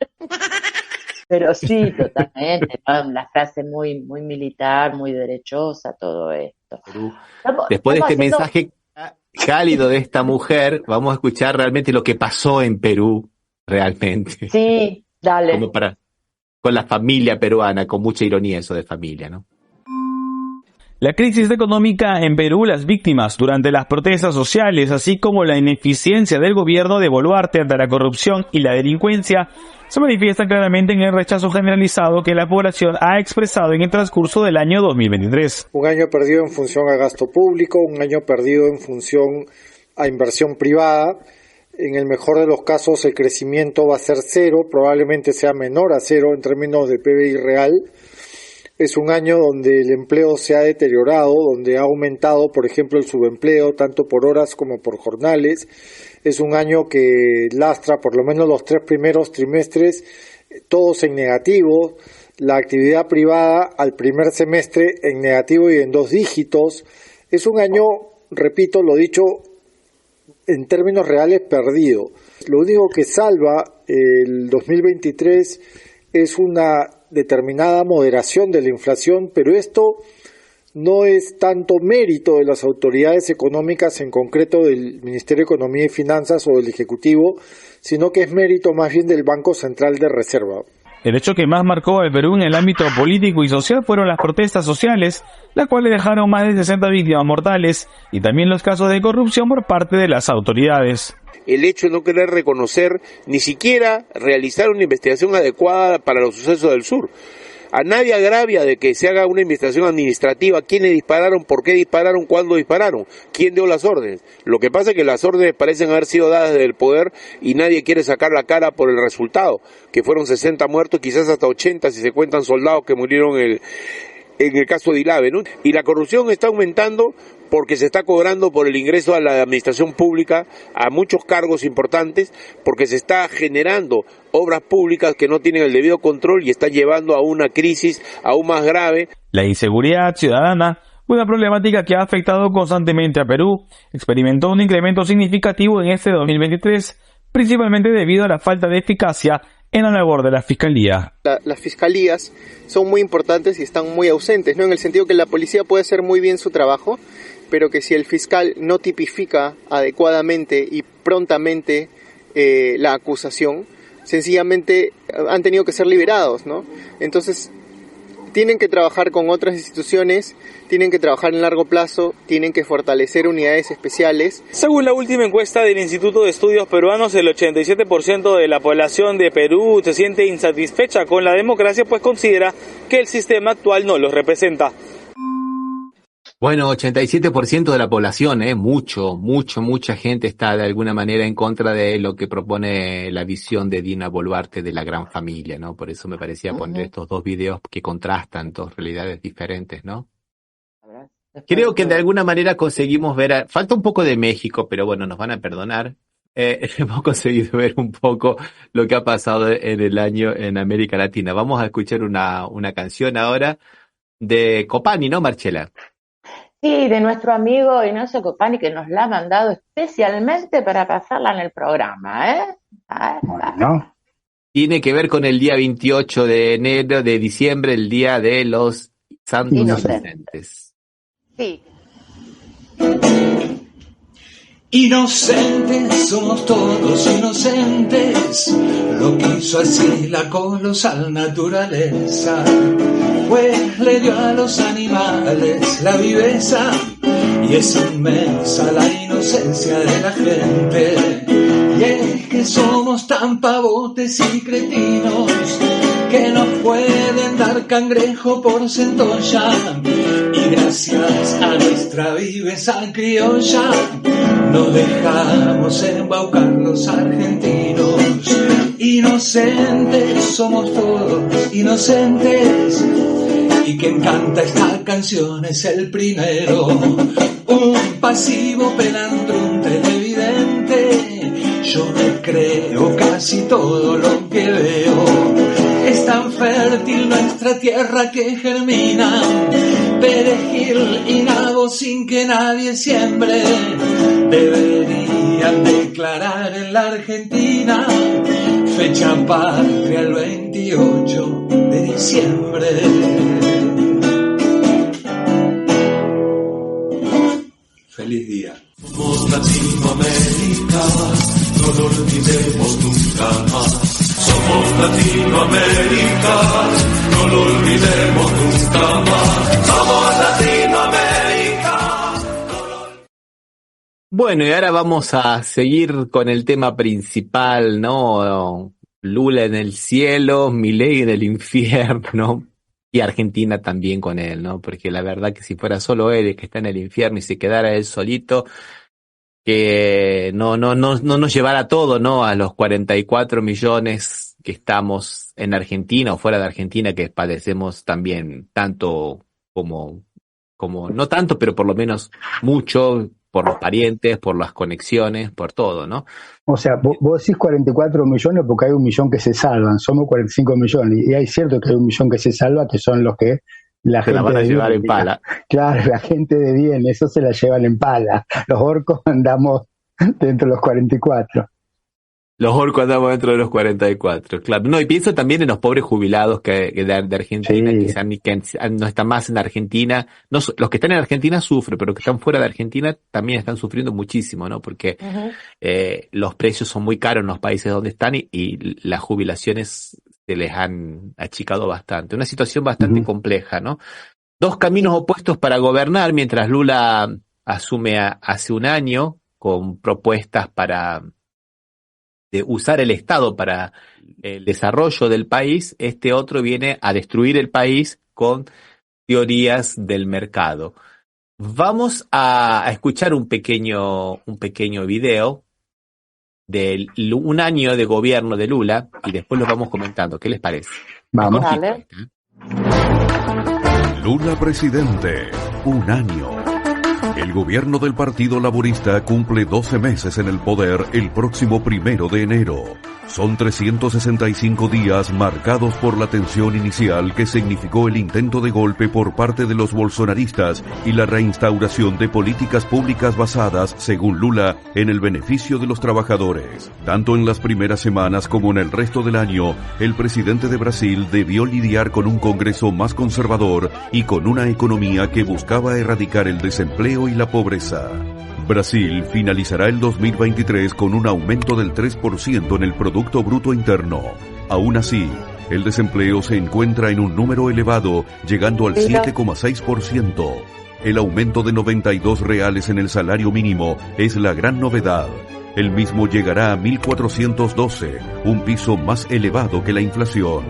Pero sí, totalmente, ¿no? La frase muy militar, muy derechosa, todo esto. Perú. Después de este mensaje cálido de esta mujer, vamos a escuchar realmente lo que pasó en Perú, realmente. Sí, dale. Como con la familia peruana, con mucha ironía eso de familia, ¿no? La crisis económica en Perú, las víctimas durante las protestas sociales, así como la ineficiencia del gobierno de Boluarte ante la corrupción y la delincuencia, se manifiestan claramente en el rechazo generalizado que la población ha expresado en el transcurso del año 2023. Un año perdido en función a gasto público, un año perdido en función a inversión privada. En el mejor de los casos el crecimiento va a ser cero, probablemente sea menor a cero en términos de PBI real. Es un año donde el empleo se ha deteriorado, donde ha aumentado, por ejemplo, el subempleo, tanto por horas como por jornales. Es un año que lastra por lo menos los 3 primeros trimestres, todos en negativo. La actividad privada al primer semestre en negativo y en 2 dígitos. Es un año, repito, lo dicho, en términos reales perdido. Lo único que salva el 2023 es una determinada moderación de la inflación, pero esto no es tanto mérito de las autoridades económicas, en concreto del Ministerio de Economía y Finanzas o del Ejecutivo, sino que es mérito más bien del Banco Central de Reserva. El hecho que más marcó al Perú en el ámbito político y social fueron las protestas sociales, las cuales dejaron más de 60 víctimas mortales, y también los casos de corrupción por parte de las autoridades. El hecho de no querer reconocer, ni siquiera realizar una investigación adecuada para los sucesos del sur. A nadie agravia de que se haga una investigación administrativa, quiénes dispararon, por qué dispararon, cuándo dispararon, quién dio las órdenes. Lo que pasa es que las órdenes parecen haber sido dadas desde el poder y nadie quiere sacar la cara por el resultado, que fueron 60 muertos, quizás hasta 80 si se cuentan soldados que murieron en el caso de Ilave, ¿no? Y la corrupción está aumentando porque se está cobrando por el ingreso a la administración pública a muchos cargos importantes, porque se está generando obras públicas que no tienen el debido control y está llevando a una crisis aún más grave. La inseguridad ciudadana, una problemática que ha afectado constantemente a Perú, experimentó un incremento significativo en este 2023, principalmente debido a la falta de eficacia en la labor de la Fiscalía. Las fiscalías son muy importantes y están muy ausentes, ¿no? En el sentido que la policía puede hacer muy bien su trabajo, pero que si el fiscal no tipifica adecuadamente y prontamente la acusación, sencillamente han tenido que ser liberados, ¿no? Entonces, tienen que trabajar con otras instituciones, tienen que trabajar en largo plazo, tienen que fortalecer unidades especiales. Según la última encuesta del Instituto de Estudios Peruanos, el 87% de la población de Perú se siente insatisfecha con la democracia, pues considera que el sistema actual no los representa. Bueno, 87% de la población, mucha gente está de alguna manera en contra de lo que propone la visión de Dina Boluarte de la gran familia, ¿no? Por eso me parecía poner estos dos videos que contrastan dos realidades diferentes, ¿no? Creo que de alguna manera conseguimos ver, falta un poco de México, pero bueno, nos van a perdonar. Hemos conseguido ver un poco lo que ha pasado en el año en América Latina. Vamos a escuchar una canción ahora de Copani, ¿no, Marcela? Sí, de nuestro amigo Ignacio Copani, que nos la ha mandado especialmente para pasarla en el programa, ¿eh? ¿No? Tiene que ver con el día 28 de diciembre, el día de los Santos Inocentes. Sí. Inocentes, somos todos inocentes, lo quiso así la colosal naturaleza, pues le dio a los animales la viveza, y es inmensa la inocencia de la gente, y es que somos tan pavotes y cretinos, que nos pueden dar cangrejo por centolla, y gracias a nuestra viveza criolla, no dejamos embaucar los argentinos. Inocentes somos todos, inocentes, y quien canta esta canción es el primero, un pasivo pelandrón televidente. Yo me creo casi todo lo que veo. Es tan fértil nuestra tierra que germina perejil y nabo sin que nadie siembre. Deberían declarar en la Argentina fecha patria el 28 de diciembre. Feliz día. Somos Latinoamérica, no lo olvidemos nunca más. Somos Latinoamérica, no lo olvidemos nunca más. Somos Latinoamérica. Bueno, y ahora vamos a seguir con el tema principal, ¿no? Lula en el cielo, Milei en el infierno, y Argentina también con él, ¿no? Porque la verdad que si fuera solo él el que está en el infierno y se quedara él solito, que no nos llevara todo, ¿no? A los 44 millones que estamos en Argentina o fuera de Argentina, que padecemos también tanto como no tanto, pero por lo menos mucho, por los parientes, por las conexiones, por todo, ¿no? O sea, vos decís 44 millones porque hay 1 millón que se salvan, somos 45 millones, y hay cierto que hay 1 millón que se salva, que son los que la gente la van a llevar en pala. Claro, la gente de bien, eso se la llevan en pala. Los orcos andamos dentro de los 44. Los orcos andamos dentro de los 44, claro. No, y pienso también en los pobres jubilados que de Argentina, sí, que no están más en Argentina. No, los que están en Argentina sufren, pero los que están fuera de Argentina también están sufriendo muchísimo, ¿no? Porque los precios son muy caros en los países donde están y las jubilaciones se les han achicado bastante. Una situación bastante compleja, ¿no? Dos caminos opuestos para gobernar, mientras Lula asume hace un año con propuestas de usar el Estado para el desarrollo del país, este otro viene a destruir el país con teorías del mercado. Vamos a escuchar un pequeño video de un año de gobierno de Lula y después lo vamos comentando. ¿Qué les parece? Vamos. Dale. Lula presidente, un año. El gobierno del Partido Laborista cumple 12 meses en el poder el próximo 1 de enero. Son 365 días marcados por la tensión inicial que significó el intento de golpe por parte de los bolsonaristas y la reinstauración de políticas públicas basadas, según Lula, en el beneficio de los trabajadores. Tanto en las primeras semanas como en el resto del año, el presidente de Brasil debió lidiar con un Congreso más conservador y con una economía que buscaba erradicar el desempleo y la pobreza. Brasil finalizará el 2023 con un aumento del 3% en el Producto Bruto Interno. Aún así, el desempleo se encuentra en un número elevado, llegando al 7,6%. El aumento de 92 reales en el salario mínimo es la gran novedad. El mismo llegará a 1.412, un piso más elevado que la inflación.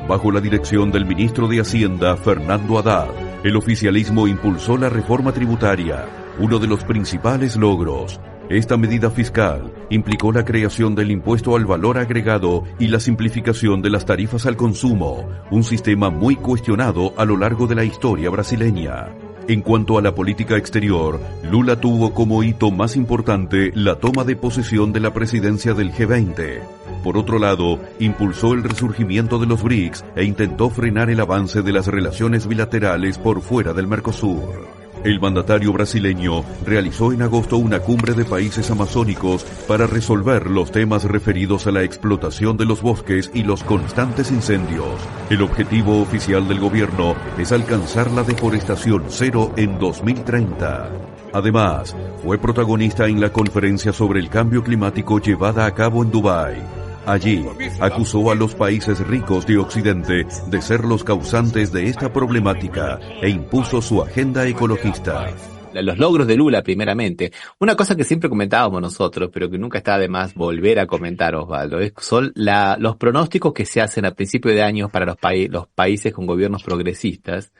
Bajo la dirección del ministro de Hacienda, Fernando Haddad, el oficialismo impulsó la reforma tributaria, uno de los principales logros. Esta medida fiscal implicó la creación del impuesto al valor agregado y la simplificación de las tarifas al consumo, un sistema muy cuestionado a lo largo de la historia brasileña. En cuanto a la política exterior, Lula tuvo como hito más importante la toma de posesión de la presidencia del G20. Por otro lado, impulsó el resurgimiento de los BRICS e intentó frenar el avance de las relaciones bilaterales por fuera del Mercosur. El mandatario brasileño realizó en agosto una cumbre de países amazónicos para resolver los temas referidos a la explotación de los bosques y los constantes incendios. El objetivo oficial del gobierno es alcanzar la deforestación cero en 2030. Además, fue protagonista en la conferencia sobre el cambio climático llevada a cabo en Dubái. Allí, acusó a los países ricos de Occidente de ser los causantes de esta problemática e impuso su agenda ecologista. Los logros de Lula, primeramente. Una cosa que siempre comentábamos nosotros, pero que nunca está de más volver a comentar, Osvaldo, son los pronósticos que se hacen a principio de año para los países con gobiernos progresistas.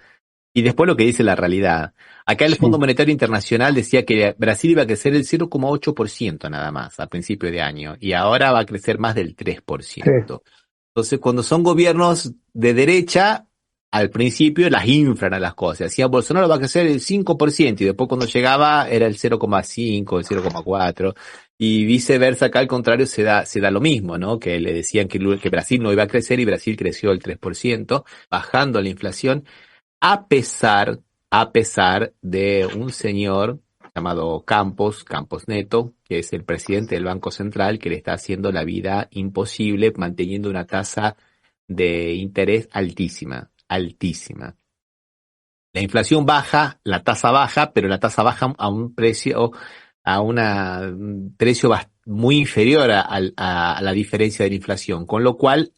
Y después lo que dice la realidad. Acá el Fondo Monetario Internacional decía que Brasil iba a crecer el 0,8% nada más a principio de año. Y ahora va a crecer más del 3%. Entonces, cuando son gobiernos de derecha, al principio las inflan a las cosas. Decían, Bolsonaro va a crecer el 5%. Y después cuando llegaba era el 0,5, el 0,4. Y viceversa, acá al contrario se da lo mismo, ¿no? Que le decían que Brasil no iba a crecer y Brasil creció el 3%, bajando la inflación. A pesar de un señor llamado Campos Neto, que es el presidente del Banco Central, que le está haciendo la vida imposible, manteniendo una tasa de interés altísima. La inflación baja, la tasa baja, pero la tasa baja a un precio muy inferior a la diferencia de la inflación, con lo cual,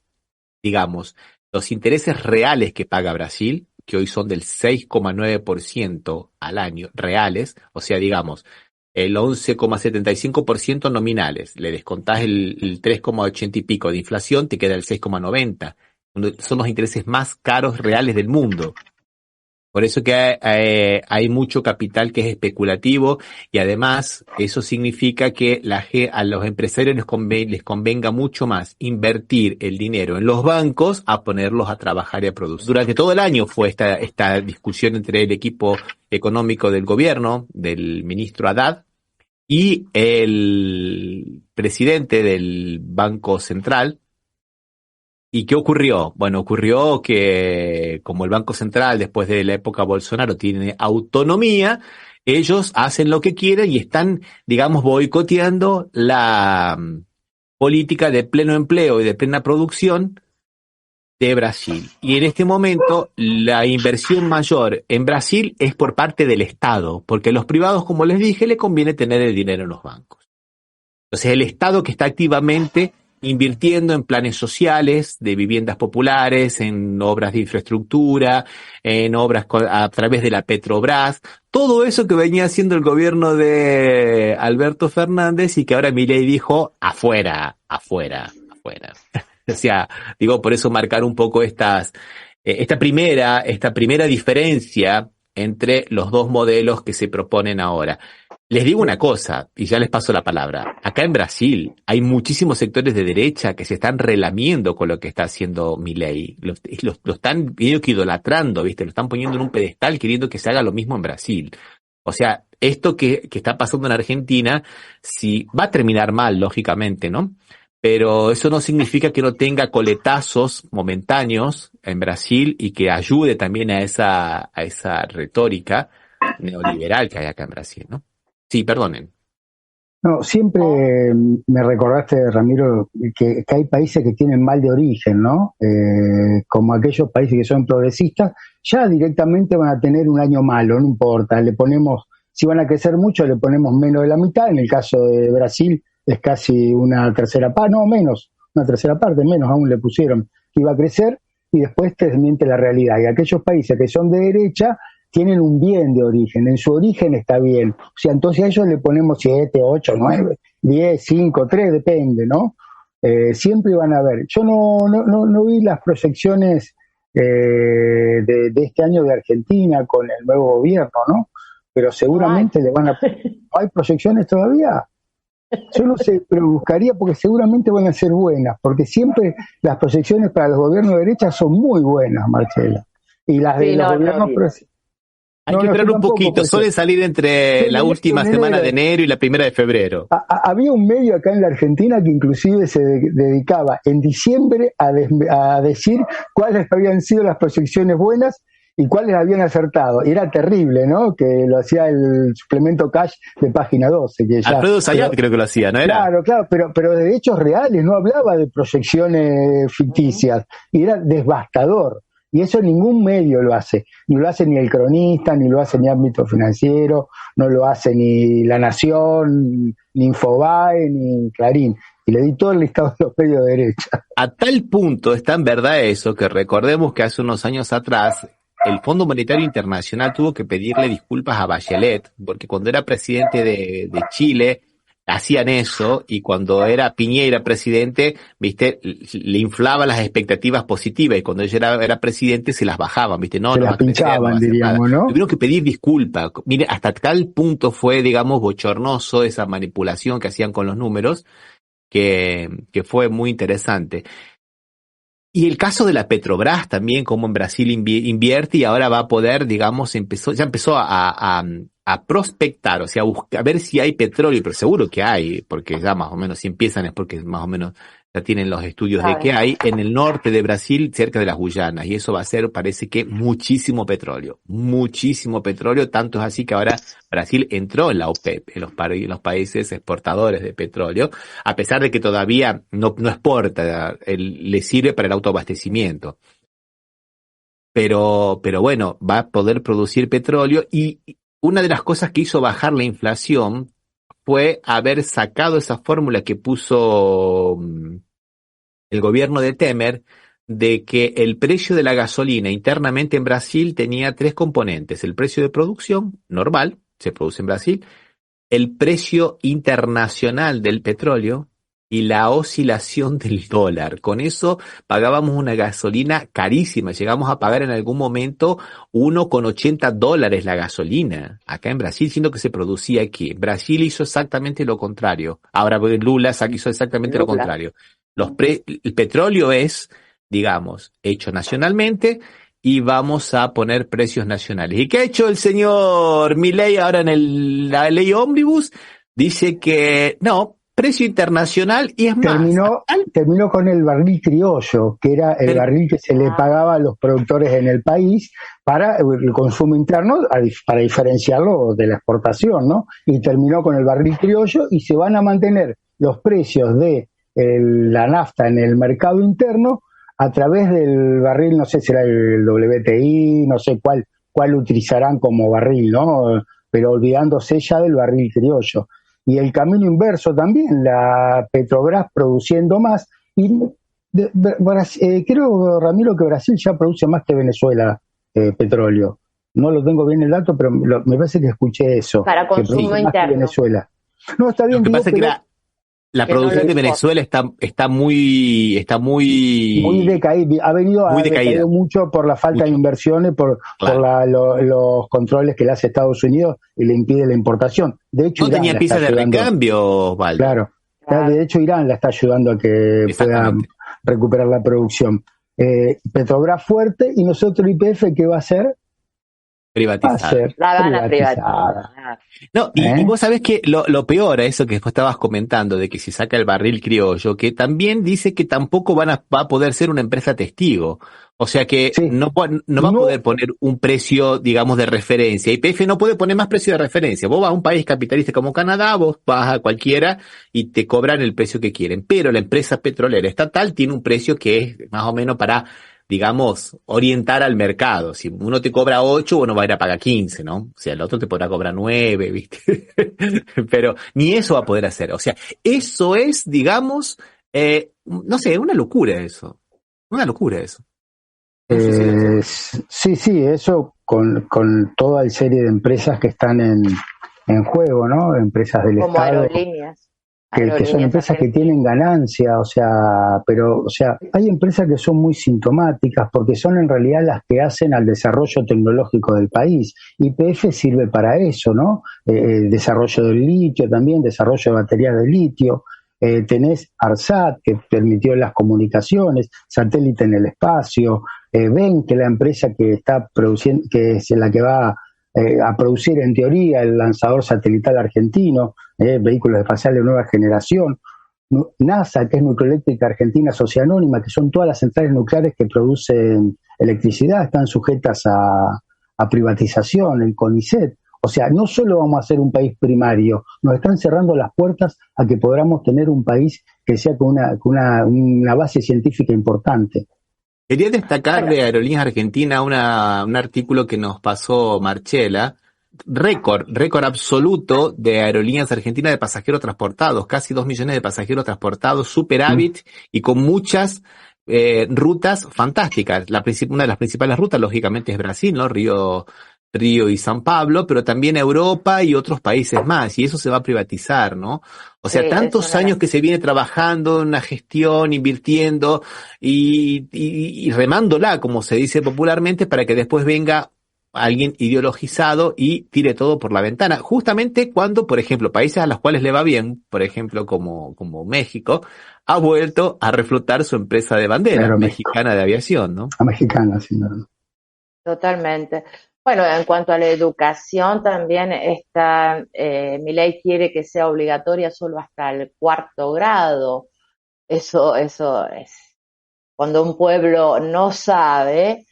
digamos, los intereses reales que paga Brasil, que hoy son del 6,9% al año, reales, o sea, digamos, el 11,75% nominales, le descontás el 3,80 y pico de inflación, te queda el 6,90. Son los intereses más caros reales del mundo. Por eso que hay mucho capital que es especulativo y además eso significa que a los empresarios les convenga mucho más invertir el dinero en los bancos a ponerlos a trabajar y a producir. Durante todo el año fue esta discusión entre el equipo económico del gobierno, del ministro Haddad, y el presidente del Banco Central. ¿Y qué ocurrió? Bueno, ocurrió que como el Banco Central después de la época Bolsonaro tiene autonomía, ellos hacen lo que quieren y están, digamos, boicoteando la política de pleno empleo y de plena producción de Brasil. Y en este momento la inversión mayor en Brasil es por parte del Estado, porque a los privados, como les dije, le conviene tener el dinero en los bancos. Entonces el Estado que está activamente invirtiendo en planes sociales, de viviendas populares, en obras de infraestructura, en obras a través de la Petrobras, todo eso que venía haciendo el gobierno de Alberto Fernández y que ahora Milei dijo, afuera. O sea, digo, por eso marcar un poco esta primera diferencia entre los dos modelos que se proponen ahora. Les digo una cosa, y ya les paso la palabra. Acá en Brasil hay muchísimos sectores de derecha que se están relamiendo con lo que está haciendo Milei. Lo están medio que idolatrando, ¿viste? Lo están poniendo en un pedestal queriendo que se haga lo mismo en Brasil. O sea, esto que está pasando en Argentina, sí, va a terminar mal, lógicamente, ¿no? Pero eso no significa que no tenga coletazos momentáneos en Brasil y que ayude también a esa retórica neoliberal que hay acá en Brasil, ¿no? Sí, perdonen. No, siempre me recordaste, Ramiro, que hay países que tienen mal de origen, ¿no? Como aquellos países que son progresistas, ya directamente van a tener un año malo, no importa, le ponemos, si van a crecer mucho, le ponemos menos de la mitad, en el caso de Brasil es casi una tercera parte, no, menos, una tercera parte, menos aún le pusieron que iba a crecer, y después te desmiente la realidad. Y aquellos países que son de derecha tienen un bien de origen, en su origen está bien. O sea, entonces a ellos le ponemos 7, 8, 9, 10, 5, 3, depende, ¿no? Siempre van a ver. Yo no vi las proyecciones de este año de Argentina con el nuevo gobierno, ¿no? Pero seguramente le van a... ¿Hay proyecciones todavía? Yo no sé, pero buscaría porque seguramente van a ser buenas, porque siempre las proyecciones para los gobiernos de derecha son muy buenas, Marcela. Y las de los gobiernos... Hay que esperar un poquito, suele salir entre la última semana de enero y la primera de febrero. Había un medio acá en la Argentina que inclusive se dedicaba en diciembre a decir cuáles habían sido las proyecciones buenas y cuáles habían acertado. Y era terrible, ¿no? Que lo hacía el suplemento Cash de Página 12. Que ya, Alfredo Zayat creo que lo hacía, ¿no era? Claro, pero de hechos reales, no hablaba de proyecciones ficticias, y era devastador. Y eso ningún medio lo hace. No lo hace ni el Cronista, ni lo hace ni Ámbito Financiero, no lo hace ni La Nación, ni Infobae, ni Clarín. Y le di todo el listado de los medios de derecha. A tal punto está en verdad eso, que recordemos que hace unos años atrás el Fondo Monetario Internacional tuvo que pedirle disculpas a Bachelet, porque cuando era presidente de Chile hacían eso, y cuando era Piñera presidente, viste, le inflaba las expectativas positivas, y cuando ella era presidente se las bajaban, viste, no, se las pinchaban, diríamos, ¿no? Tuvieron que pedir disculpas. Mire, hasta tal punto fue, digamos, bochornoso esa manipulación que hacían con los números, que fue muy interesante. Y el caso de la Petrobras también, como en Brasil invierte y ahora va a poder, digamos, ya empezó a prospectar, o sea, a ver si hay petróleo, pero seguro que hay, porque ya más o menos si empiezan es porque más o menos ya tienen los estudios de que hay en el norte de Brasil, cerca de las Guyanas, y eso va a ser, parece que muchísimo petróleo, tanto es así que ahora Brasil entró en la OPEP, en los países exportadores de petróleo, a pesar de que todavía no exporta, le sirve para el autoabastecimiento. Pero bueno, va a poder producir petróleo, y una de las cosas que hizo bajar la inflación fue haber sacado esa fórmula que puso el gobierno de Temer, de que el precio de la gasolina internamente en Brasil tenía 3 componentes: el precio de producción normal, se produce en Brasil, el precio internacional del petróleo y la oscilación del dólar. Con eso pagábamos una gasolina carísima, llegamos a pagar en algún momento $1.80 la gasolina acá en Brasil, siendo que se producía aquí. Brasil hizo exactamente lo contrario. Ahora Lula hizo exactamente lo contrario. El petróleo es, digamos, hecho nacionalmente, y vamos a poner precios nacionales. ¿Y qué ha hecho el señor Milei ahora en la ley Ómnibus? Dice que no, precio internacional, y es más. Terminó con el barril criollo, que era el barril que se le pagaba a los productores en el país para el consumo interno, para diferenciarlo de la exportación, ¿no? Y terminó con el barril criollo, y se van a mantener los precios de la nafta en el mercado interno a través del barril, no sé si será el WTI, no sé cuál utilizarán como barril, ¿no? Pero olvidándose ya del barril criollo. Y el camino inverso también, la Petrobras produciendo más. Y creo, Ramiro, que Brasil ya produce más que Venezuela petróleo. No lo tengo bien el dato, pero me parece que escuché eso. Para consumo interno. Venezuela. No, está bien. Lo que pasa es que la producción de Venezuela está muy decaída, ha decaído mucho por la falta de inversiones, por los controles que le hace Estados Unidos y le impide la importación. De hecho, no tenía piezas de recambio, Valdo. Claro. De hecho, Irán la está ayudando a que pueda recuperar la producción. Petrobras fuerte, y nosotros YPF, ¿qué va a hacer? Privatizar. La van a privatizar. No, y vos sabés que lo peor a eso que vos estabas comentando, de que si saca el barril criollo, que también dice que tampoco va a poder ser una empresa testigo. O sea que no va a poder poner un precio, digamos, de referencia. YPF no puede poner más precio de referencia. Vos vas a un país capitalista como Canadá, vos vas a cualquiera y te cobran el precio que quieren. Pero la empresa petrolera estatal tiene un precio que es más o menos para, digamos, orientar al mercado. Si uno te cobra 8, uno va a ir a pagar 15, ¿no? O sea, el otro te podrá cobrar 9, ¿viste? Pero ni eso va a poder hacer. O sea, eso es, digamos, no sé, una locura eso. Una locura eso. Sí, eso con toda la serie de empresas que están en juego, ¿no? Empresas del como Estado. Aerolíneas. Que son empresas que tienen ganancia, pero hay empresas que son muy sintomáticas porque son en realidad las que hacen al desarrollo tecnológico del país. YPF sirve para eso, ¿no? Desarrollo del litio también, desarrollo de baterías de litio. Tenés ARSAT, que permitió las comunicaciones, satélite en el espacio. Ven que la empresa que está produciendo, que es la que va a producir en teoría el lanzador satelital argentino, vehículos espaciales de nueva generación. NASA, que es Nucleoeléctrica Argentina Sociedad Anónima, que son todas las centrales nucleares que producen electricidad, están sujetas a privatización, el CONICET. O sea, no solo vamos a ser un país primario, nos están cerrando las puertas a que podamos tener un país que sea con una base científica importante. Quería destacar de Aerolíneas Argentina un artículo que nos pasó Marcela. Récord absoluto de Aerolíneas Argentina de pasajeros transportados, casi 2 millones de pasajeros transportados, superávit y con muchas rutas fantásticas. Una de las principales rutas, lógicamente, es Brasil, ¿no? Río y San Pablo, pero también Europa y otros países más, y eso se va a privatizar, ¿no? O sea, tantos años que se viene trabajando en una gestión, invirtiendo y remándola, como se dice popularmente, para que después venga alguien ideologizado y tire todo por la ventana. Justamente cuando, por ejemplo, países a los cuales le va bien, por ejemplo, como México, ha vuelto a reflotar su empresa de bandera, mexicana de aviación, ¿no? A mexicana, sin duda. Totalmente. Bueno, en cuanto a la educación, también Milei quiere que sea obligatoria solo hasta el 4º grado. Eso es. Cuando un pueblo no sabe,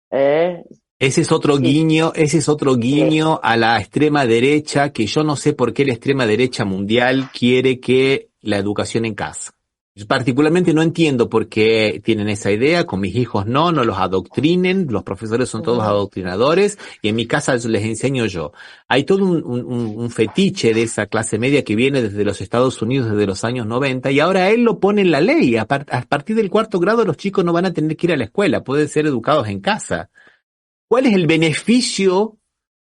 ese es otro guiño a la extrema derecha, que yo no sé por qué la extrema derecha mundial quiere que la educación en casa. Yo particularmente no entiendo por qué tienen esa idea. Con mis hijos no los adoctrinen, los profesores son todos adoctrinadores, y en mi casa les enseño yo. Hay todo un fetiche de esa clase media que viene desde los Estados Unidos desde los años 90, y ahora él lo pone en la ley. A partir del 4º grado los chicos no van a tener que ir a la escuela, pueden ser educados en casa. ¿Cuál es el beneficio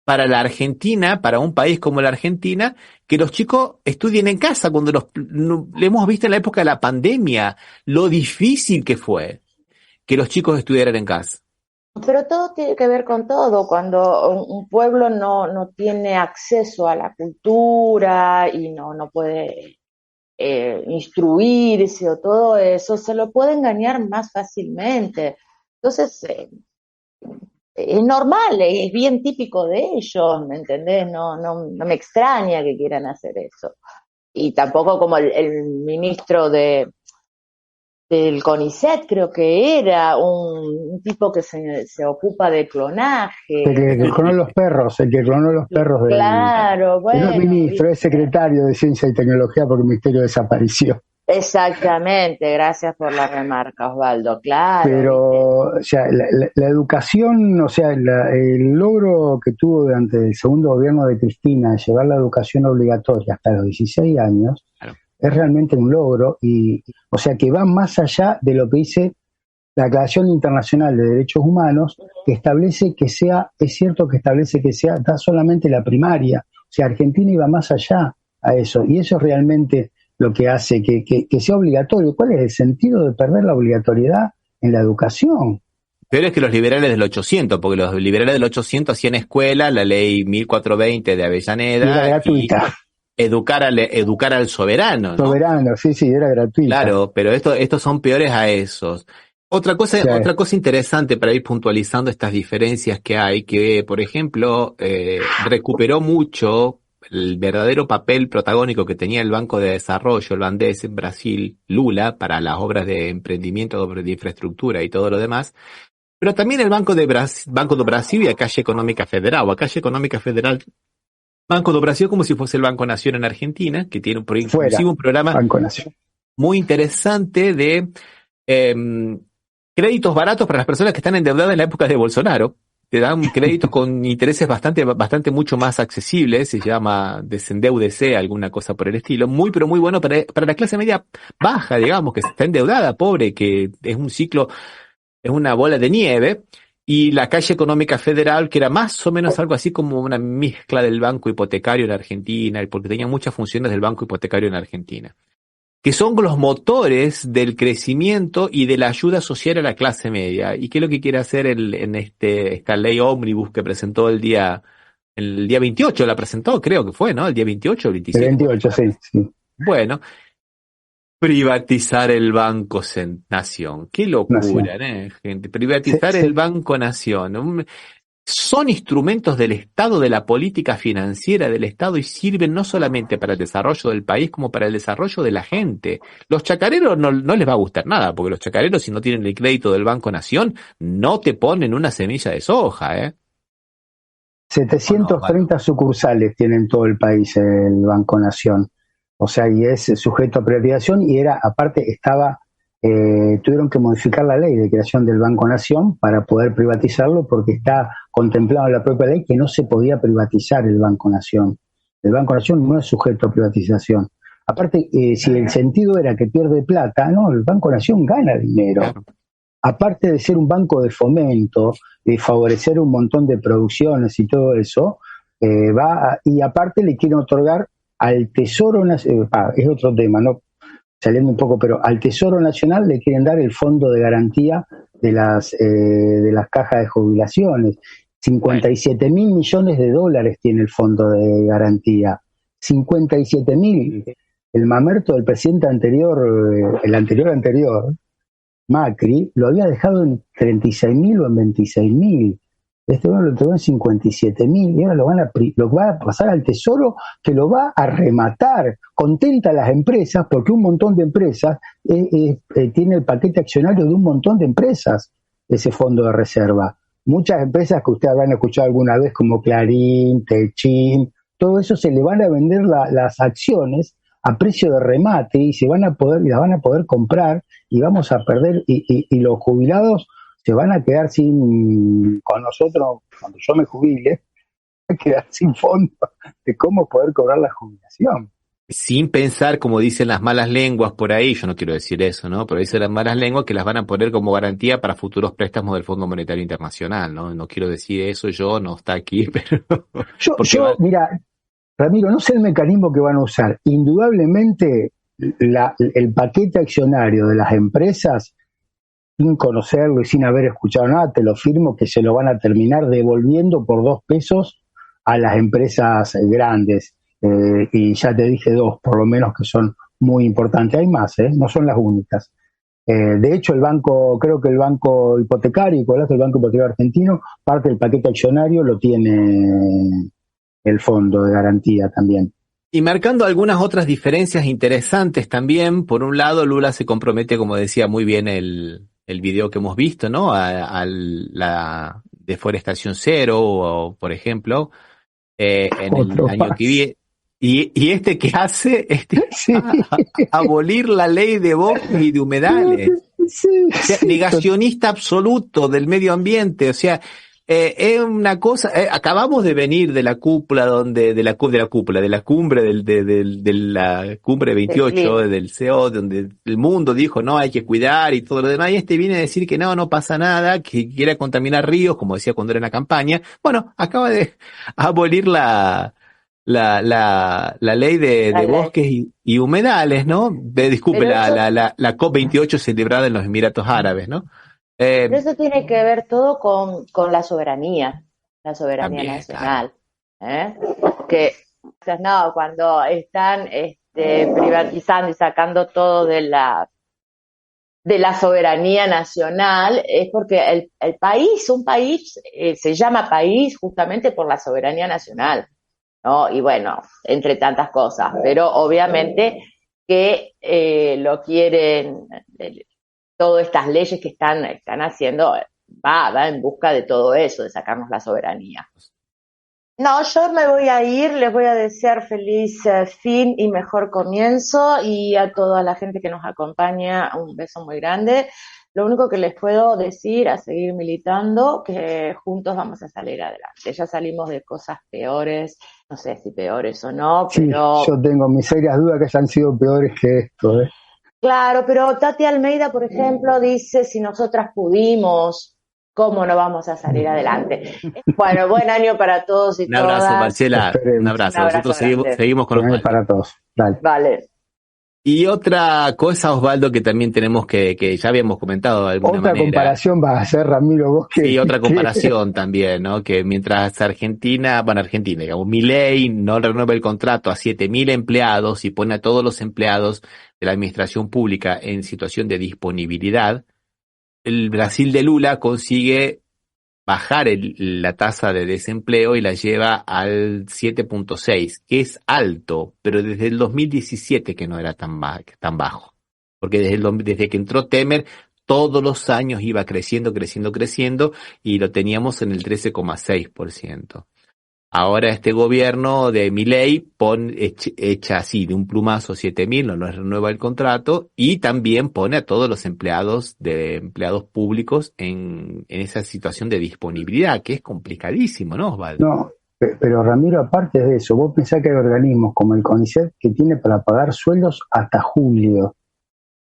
para la Argentina, para un país como la Argentina, que los chicos estudien en casa? Cuando le hemos visto en la época de la pandemia lo difícil que fue que los chicos estudiaran en casa. Pero todo tiene que ver con todo. Cuando un pueblo no tiene acceso a la cultura y no puede instruirse o todo eso, se lo puede engañar más fácilmente. Entonces, es normal, es bien típico de ellos, ¿me entendés? No me extraña que quieran hacer eso. Y tampoco como el ministro del CONICET, creo que era un tipo que se ocupa de clonaje. El que clonó los perros, Claro, bueno. No es ministro, es secretario de Ciencia y Tecnología porque el ministerio desapareció. Exactamente, gracias por la remarca, Osvaldo, claro. Pero, o sea, la educación, o sea, el logro que tuvo durante el segundo gobierno de Cristina, llevar la educación obligatoria hasta los 16 años, es realmente un logro, y, o sea, que va más allá de lo que dice la Declaración Internacional de Derechos Humanos, que establece que sea, es cierto que establece que sea, da solamente la primaria. O sea, Argentina iba más allá a eso, y eso es realmente lo que hace que sea obligatorio. ¿Cuál es el sentido de perder la obligatoriedad en la educación? Peor es que los liberales del 800, porque los liberales del 800 hacían escuela, la ley 1420 de Avellaneda, era gratuita. Educar al soberano, ¿no? Soberano, sí, era gratuita. Claro, pero estos son peores a esos. Otra cosa interesante para ir puntualizando estas diferencias que hay, que por ejemplo, recuperó mucho el verdadero papel protagónico que tenía el Banco de Desarrollo, el BNDES en Brasil, Lula, para las obras de emprendimiento, de infraestructura y todo lo demás, pero también el Banco do Brasil y a Caixa Económica Federal, Banco do Brasil como si fuese el Banco Nación en Argentina, que tiene un programa muy interesante de créditos baratos para las personas que están endeudadas en la época de Bolsonaro. Te dan créditos con intereses bastante mucho más accesibles, se llama Desendeudece, alguna cosa por el estilo, pero muy bueno para la clase media baja, digamos, que está endeudada, pobre, que es un ciclo, es una bola de nieve, y la Caixa Económica Federal, que era más o menos algo así como una mezcla del banco hipotecario en Argentina, porque tenía muchas funciones del banco hipotecario en Argentina, que son los motores del crecimiento y de la ayuda social a la clase media. ¿Y qué es lo que quiere hacer esta ley ómnibus que presentó el día 28? La presentó, creo que fue, ¿no? El día 28 o 25. El 28, sí. Bueno, privatizar el Banco Nación. Qué locura, gente. Privatizar el Banco Nación. son instrumentos del Estado, de la política financiera del Estado, y sirven no solamente para el desarrollo del país, como para el desarrollo de la gente. Los chacareros no les va a gustar nada, porque los chacareros, si no tienen el crédito del Banco Nación, no te ponen una semilla de soja, ¿eh? 730 sucursales tiene en todo el país el Banco Nación. O sea, y es sujeto a privatización, y tuvieron que modificar la ley de creación del Banco Nación para poder privatizarlo, porque está contemplado en la propia ley que no se podía privatizar el Banco Nación. El Banco Nación no es sujeto a privatización. Aparte, si el sentido era que pierde plata, no, el Banco Nación gana dinero. Claro. Aparte de ser un banco de fomento, de favorecer un montón de producciones y todo eso, y aparte le quieren otorgar al Tesoro Nacional, es otro tema, ¿no? Saliendo un poco, pero al Tesoro Nacional le quieren dar el fondo de garantía de las cajas de jubilaciones. 57 mil millones de dólares tiene el fondo de garantía. 57 mil. El mamerto del presidente anterior, el anterior, Macri, lo había dejado en 36 mil o en 26 mil. Este bueno lo entregó en 57 mil, y ahora lo va a pasar al Tesoro, que lo va a rematar. Contenta las empresas, porque un montón de empresas tiene el paquete accionario de un montón de empresas, ese fondo de reserva. Muchas empresas que ustedes habrán escuchado alguna vez, como Clarín, Techin, todo eso, se le van a vender las acciones a precio de remate, y las van a poder comprar, y vamos a perder, y los jubilados se van a quedar con nosotros, cuando yo me jubile, van a quedar sin fondo de cómo poder cobrar la jubilación. Sin pensar, como dicen las malas lenguas por ahí, yo no quiero decir eso, ¿no? Pero dicen las malas lenguas que las van a poner como garantía para futuros préstamos del Fondo Monetario Internacional, ¿no? No quiero decir eso, no está aquí, pero... Mira, Ramiro, no sé el mecanismo que van a usar. Indudablemente, el paquete accionario de las empresas, sin conocerlo y sin haber escuchado nada, te lo firmo que se lo van a terminar devolviendo por 2 pesos a las empresas grandes. Y ya te dije 2, por lo menos, que son muy importantes. Hay más, no son las únicas. De hecho, creo que el banco hipotecario, el Banco Hipotecario Argentino, parte del paquete accionario lo tiene el fondo de garantía también. Y marcando algunas otras diferencias interesantes también. Por un lado, Lula se compromete, como decía muy bien el video que hemos visto, ¿no? A la deforestación cero, por ejemplo, en el año que viene. Y que hace abolir la ley de bosques y de humedales. Sí, o sea, negacionista absoluto del medio ambiente. O sea, es una cosa. Acabamos de venir de la cúpula de la cumbre de la cumbre 28 del CO, donde el mundo dijo no, hay que cuidar y todo lo demás. Y viene a decir que no pasa nada, que quiere contaminar ríos, como decía cuando era en la campaña. Bueno, acaba de abolir la ley de bosques y humedales, ¿no? Disculpe, la COP28 celebrada en los Emiratos Árabes, ¿no? Pero eso tiene que ver todo con la soberanía también, nacional. Claro. Que no, cuando están privatizando y sacando todo de la soberanía nacional, es porque un país se llama país justamente por la soberanía nacional, ¿no? Y bueno, entre tantas cosas, pero obviamente que lo quieren, todas estas leyes que están haciendo, va en busca de todo eso, de sacarnos la soberanía. No, yo me voy a ir, les voy a desear feliz fin y mejor comienzo, y a toda la gente que nos acompaña un beso muy grande. Lo único que les puedo decir, a seguir militando, que juntos vamos a salir adelante. Ya salimos de cosas peores, no sé si peores o no, pero... Sí, yo tengo mis serias dudas que hayan sido peores que esto, Claro, pero Tati Almeida, por ejemplo, dice, si nosotras pudimos, ¿cómo no vamos a salir adelante? Bueno, buen año para todos y todas. Un abrazo, Marcela, un abrazo. Nosotros seguimos con los para todos. Vale. Y otra cosa, Osvaldo, que también tenemos que ya habíamos comentado de alguna manera. Otra comparación va a ser, Ramiro, vos que... Sí, otra comparación también, ¿no? Que mientras digamos, Milei no renueva el contrato a 7.000 empleados y pone a todos los empleados de la administración pública en situación de disponibilidad, el Brasil de Lula consigue bajar la tasa de desempleo y la lleva al 7.6, que es alto, pero desde el 2017 que no era tan bajo. Porque desde que entró Temer, todos los años iba creciendo, y lo teníamos en el 13,6%. Ahora este gobierno de Milei echa así de un plumazo 7.000, no renueva el contrato, y también pone a todos los empleados públicos en esa situación de disponibilidad, que es complicadísimo, ¿no, Osvaldo? No, pero Ramiro, aparte de eso, vos pensás que hay organismos como el CONICET que tiene para pagar sueldos hasta julio,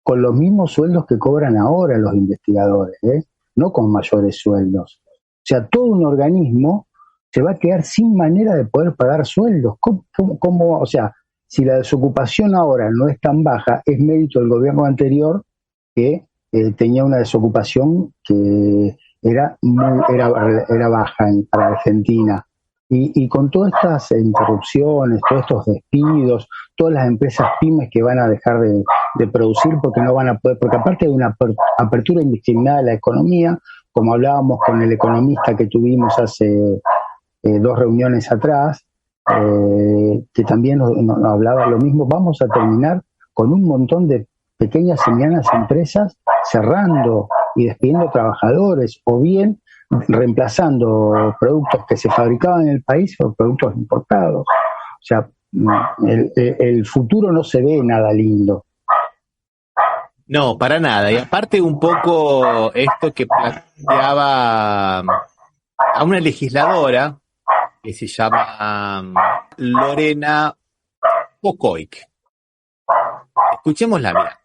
con los mismos sueldos que cobran ahora los investigadores, no con mayores sueldos. O sea, todo un organismo se va a quedar sin manera de poder pagar sueldos. ¿Cómo? O sea, si la desocupación ahora no es tan baja, es mérito del gobierno anterior que tenía una desocupación que era baja para Argentina. Y con todas estas interrupciones, todos estos despidos, todas las empresas pymes que van a dejar de producir porque no van a poder, porque aparte de una apertura indiscriminada de la economía, como hablábamos con el economista que tuvimos hace 2 reuniones atrás, que también nos hablaba lo mismo, vamos a terminar con un montón de pequeñas y medianas empresas cerrando y despidiendo trabajadores, o bien reemplazando productos que se fabricaban en el país por productos importados. O sea, el futuro no se ve nada lindo. No, para nada. Y aparte un poco esto que planteaba a una legisladora que se llama Lorena Pocoic. Escuchémosla, mira.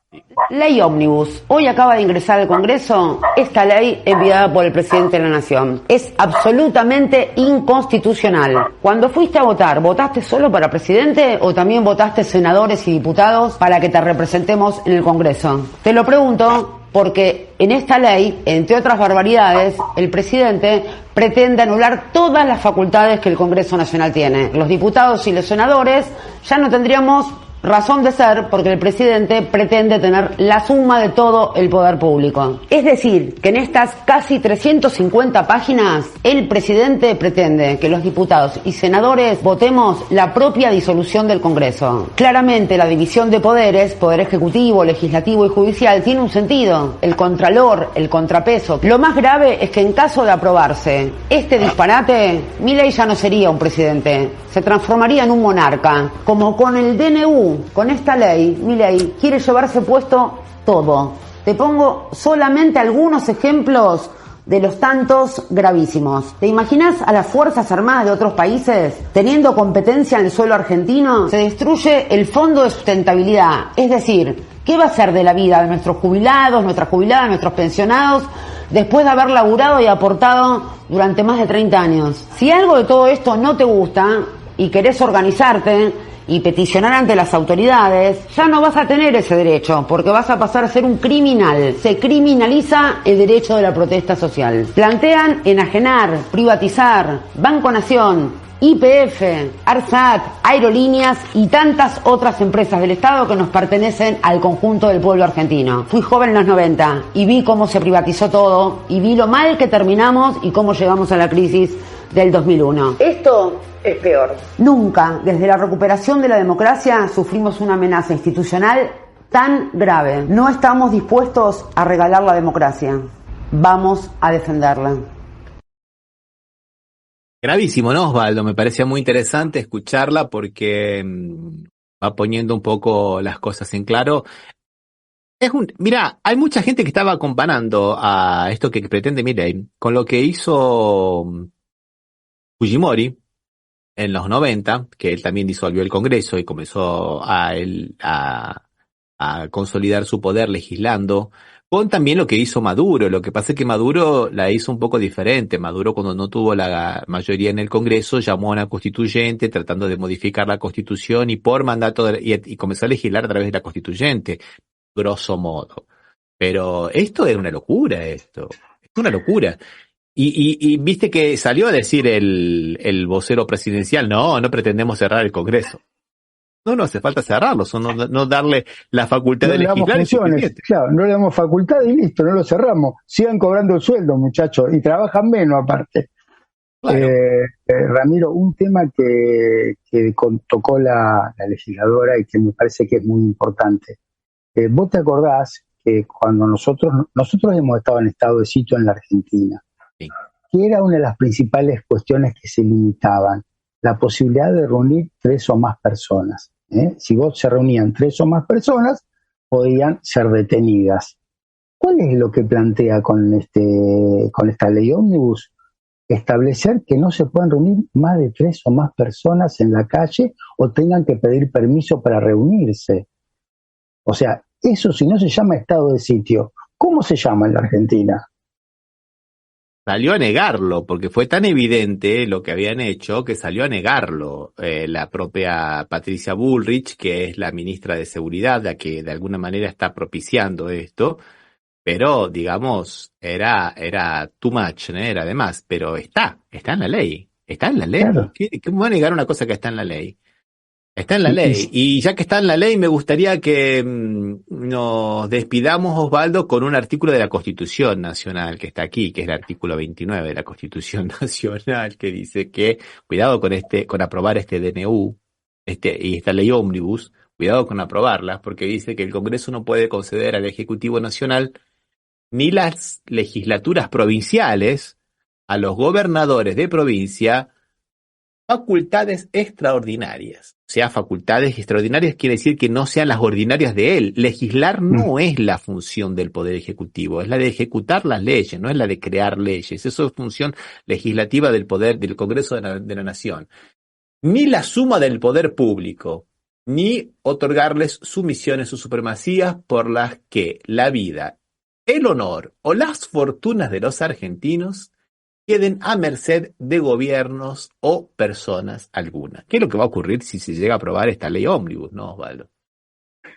Ley Ómnibus. Hoy acaba de ingresar al Congreso esta ley enviada por el presidente de la Nación. Es absolutamente inconstitucional. Cuando fuiste a votar, ¿votaste solo para presidente o también votaste senadores y diputados para que te representemos en el Congreso? Te lo pregunto porque en esta ley, entre otras barbaridades, el presidente pretende anular todas las facultades que el Congreso Nacional tiene. Los diputados y los senadores ya no tendríamos razón de ser porque el presidente pretende tener la suma de todo el poder público. Es decir, que en estas casi 350 páginas, el presidente pretende que los diputados y senadores votemos la propia disolución del Congreso. Claramente la división de poderes, poder ejecutivo, legislativo y judicial, tiene un sentido. El contralor, el contrapeso. Lo más grave es que en caso de aprobarse este disparate, Milei ya no sería un presidente, se transformaría en un monarca, como con el DNU. Con esta ley, Milei quiere llevarse puesto todo. Te pongo solamente algunos ejemplos de los tantos gravísimos. ¿Te imaginas a las Fuerzas Armadas de otros países teniendo competencia en el suelo argentino? Se destruye el fondo de sustentabilidad. Es decir, ¿qué va a ser de la vida de nuestros jubilados, nuestras jubiladas, nuestros pensionados, después de haber laburado y aportado durante más de 30 años? Si algo de todo esto no te gusta y querés organizarte y peticionar ante las autoridades, ya no vas a tener ese derecho, porque vas a pasar a ser un criminal. Se criminaliza el derecho de la protesta social. Plantean enajenar, privatizar, Banco Nación, YPF, ARSAT, Aerolíneas y tantas otras empresas del Estado que nos pertenecen al conjunto del pueblo argentino. Fui joven en los 90 y vi cómo se privatizó todo y vi lo mal que terminamos y cómo llegamos a la crisis del 2001. Esto es peor. Nunca, desde la recuperación de la democracia, sufrimos una amenaza institucional tan grave. No estamos dispuestos a regalar la democracia. Vamos a defenderla. Gravísimo, ¿no, Osvaldo? Me parecía muy interesante escucharla porque va poniendo un poco las cosas en claro. Mirá, hay mucha gente que estaba comparando a esto que pretende Milei con lo que hizo Fujimori en los 90, que él también disolvió el Congreso y comenzó a consolidar su poder legislando, con también lo que hizo Maduro. Lo que pasa es que Maduro la hizo un poco diferente. Maduro, cuando no tuvo la mayoría en el Congreso, llamó a una constituyente tratando de modificar la Constitución y por mandato y comenzó a legislar a través de la constituyente, grosso modo. Pero esto era una locura, es una locura. Y viste que salió a decir el vocero presidencial, no pretendemos cerrar el Congreso. No hace falta cerrarlos, o no darle la facultad de legislar. Funciones, claro, no le damos facultad y listo, no lo cerramos. Sigan cobrando el sueldo, muchachos, y trabajan menos aparte. Claro. Ramiro, un tema que tocó la legisladora y que me parece que es muy importante. ¿Vos te acordás que cuando nosotros hemos estado en estado de sitio en la Argentina, sí, que era una de las principales cuestiones que se limitaban? La posibilidad de reunir 3 o más personas. Si vos se reunían 3 o más personas, podían ser detenidas. ¿Cuál es lo que plantea con esta ley ómnibus? Establecer que no se puedan reunir más de 3 o más personas en la calle o tengan que pedir permiso para reunirse. O sea, eso si no se llama estado de sitio, ¿cómo se llama en la Argentina? Salió a negarlo, porque fue tan evidente lo que habían hecho que salió a negarlo la propia Patricia Bullrich, que es la ministra de Seguridad, la que de alguna manera está propiciando esto, pero digamos, era too much, era de más, pero está en la ley, Claro. ¿Cómo va a negar una cosa que está en la ley? Está en la ley, y ya que está en la ley me gustaría que nos despidamos, Osvaldo, con un artículo de la Constitución Nacional que está aquí, que es el artículo 29 de la Constitución Nacional, que dice que, cuidado con aprobar este DNU, y esta ley ómnibus, cuidado con aprobarlas, porque dice que el Congreso no puede conceder al Ejecutivo Nacional ni las legislaturas provinciales a los gobernadores de provincia facultades extraordinarias. O sea, facultades extraordinarias quiere decir que no sean las ordinarias de él. Legislar no es la función del Poder Ejecutivo, es la de ejecutar las leyes, no es la de crear leyes. Eso es función legislativa del poder, del Congreso de la Nación. Ni la suma del poder público, ni otorgarles sumisiones o supremacías por las que la vida, el honor o las fortunas de los argentinos queden a merced de gobiernos o personas alguna. ¿Qué es lo que va a ocurrir si se llega a aprobar esta ley ómnibus, no, Osvaldo?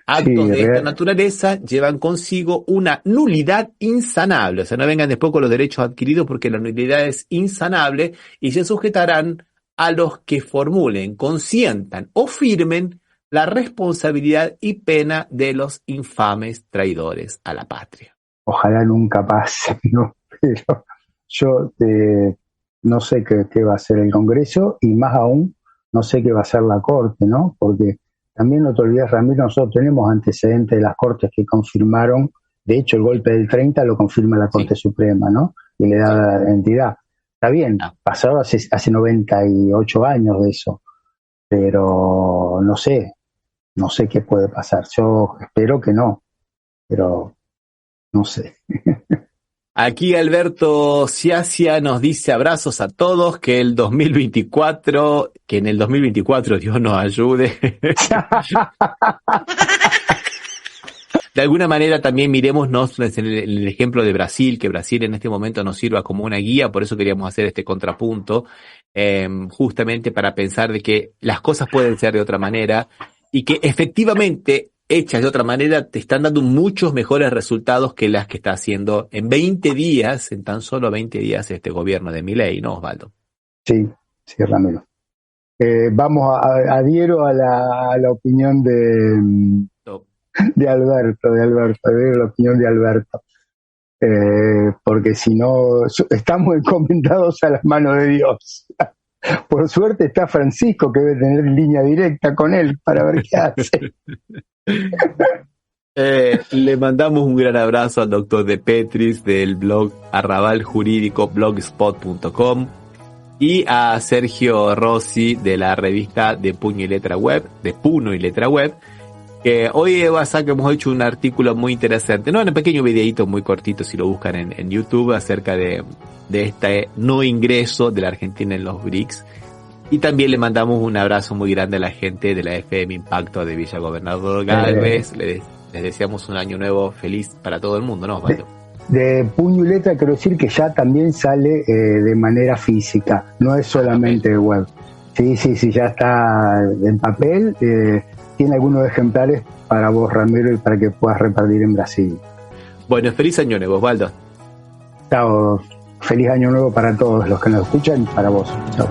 Actos de esta naturaleza llevan consigo una nulidad insanable. O sea, no vengan después con los derechos adquiridos porque la nulidad es insanable y se sujetarán a los que formulen, consientan o firmen la responsabilidad y pena de los infames traidores a la patria. Ojalá nunca pase, ¿no? Pero yo no sé qué va a hacer el Congreso y más aún no sé qué va a hacer la Corte, ¿no? Porque también no te olvides, Ramiro, nosotros tenemos antecedentes de las Cortes que confirmaron, de hecho el golpe del 30 lo confirma la Corte Suprema, ¿no? Y le da la entidad. Está bien, pasado hace 98 años de eso, pero no sé qué puede pasar. Yo espero que no, pero no sé. Aquí Alberto Ciacia nos dice abrazos a todos, que en el 2024 Dios nos ayude. De alguna manera también miremosnos en el ejemplo de Brasil, que Brasil en este momento nos sirva como una guía, por eso queríamos hacer este contrapunto, justamente para pensar de que las cosas pueden ser de otra manera y que efectivamente hechas de otra manera te están dando muchos mejores resultados que las que está haciendo en tan solo 20 días este gobierno de Milei, ¿no, Osvaldo? Sí, Ramiro. Vamos, adhiero a la opinión de Alberto, la opinión de Alberto. Porque si no, estamos encomendados a las manos de Dios. Por suerte está Francisco, que debe tener línea directa con él para ver qué hace. Le mandamos un gran abrazo al doctor De Petris del blog Arrabal Jurídico blogspot.com y a Sergio Rossi de la revista de Puno y Letra Web, que hoy hemos hecho un artículo muy interesante, un pequeño videíto muy cortito si lo buscan en YouTube acerca de este no ingreso de la Argentina en los BRICS. Y también le mandamos un abrazo muy grande a la gente de la FM Impacto de Villa Gobernador Galvez. Les deseamos un año nuevo feliz para todo el mundo, ¿no, Osvaldo? De Puño y Letra quiero decir que ya también sale de manera física, no es solamente web. Sí, ya está en papel. Tiene algunos ejemplares para vos, Ramiro, y para que puedas repartir en Brasil. Bueno, feliz año nuevo, Osvaldo. Chao, feliz año nuevo para todos los que nos escuchan y para vos. Chao.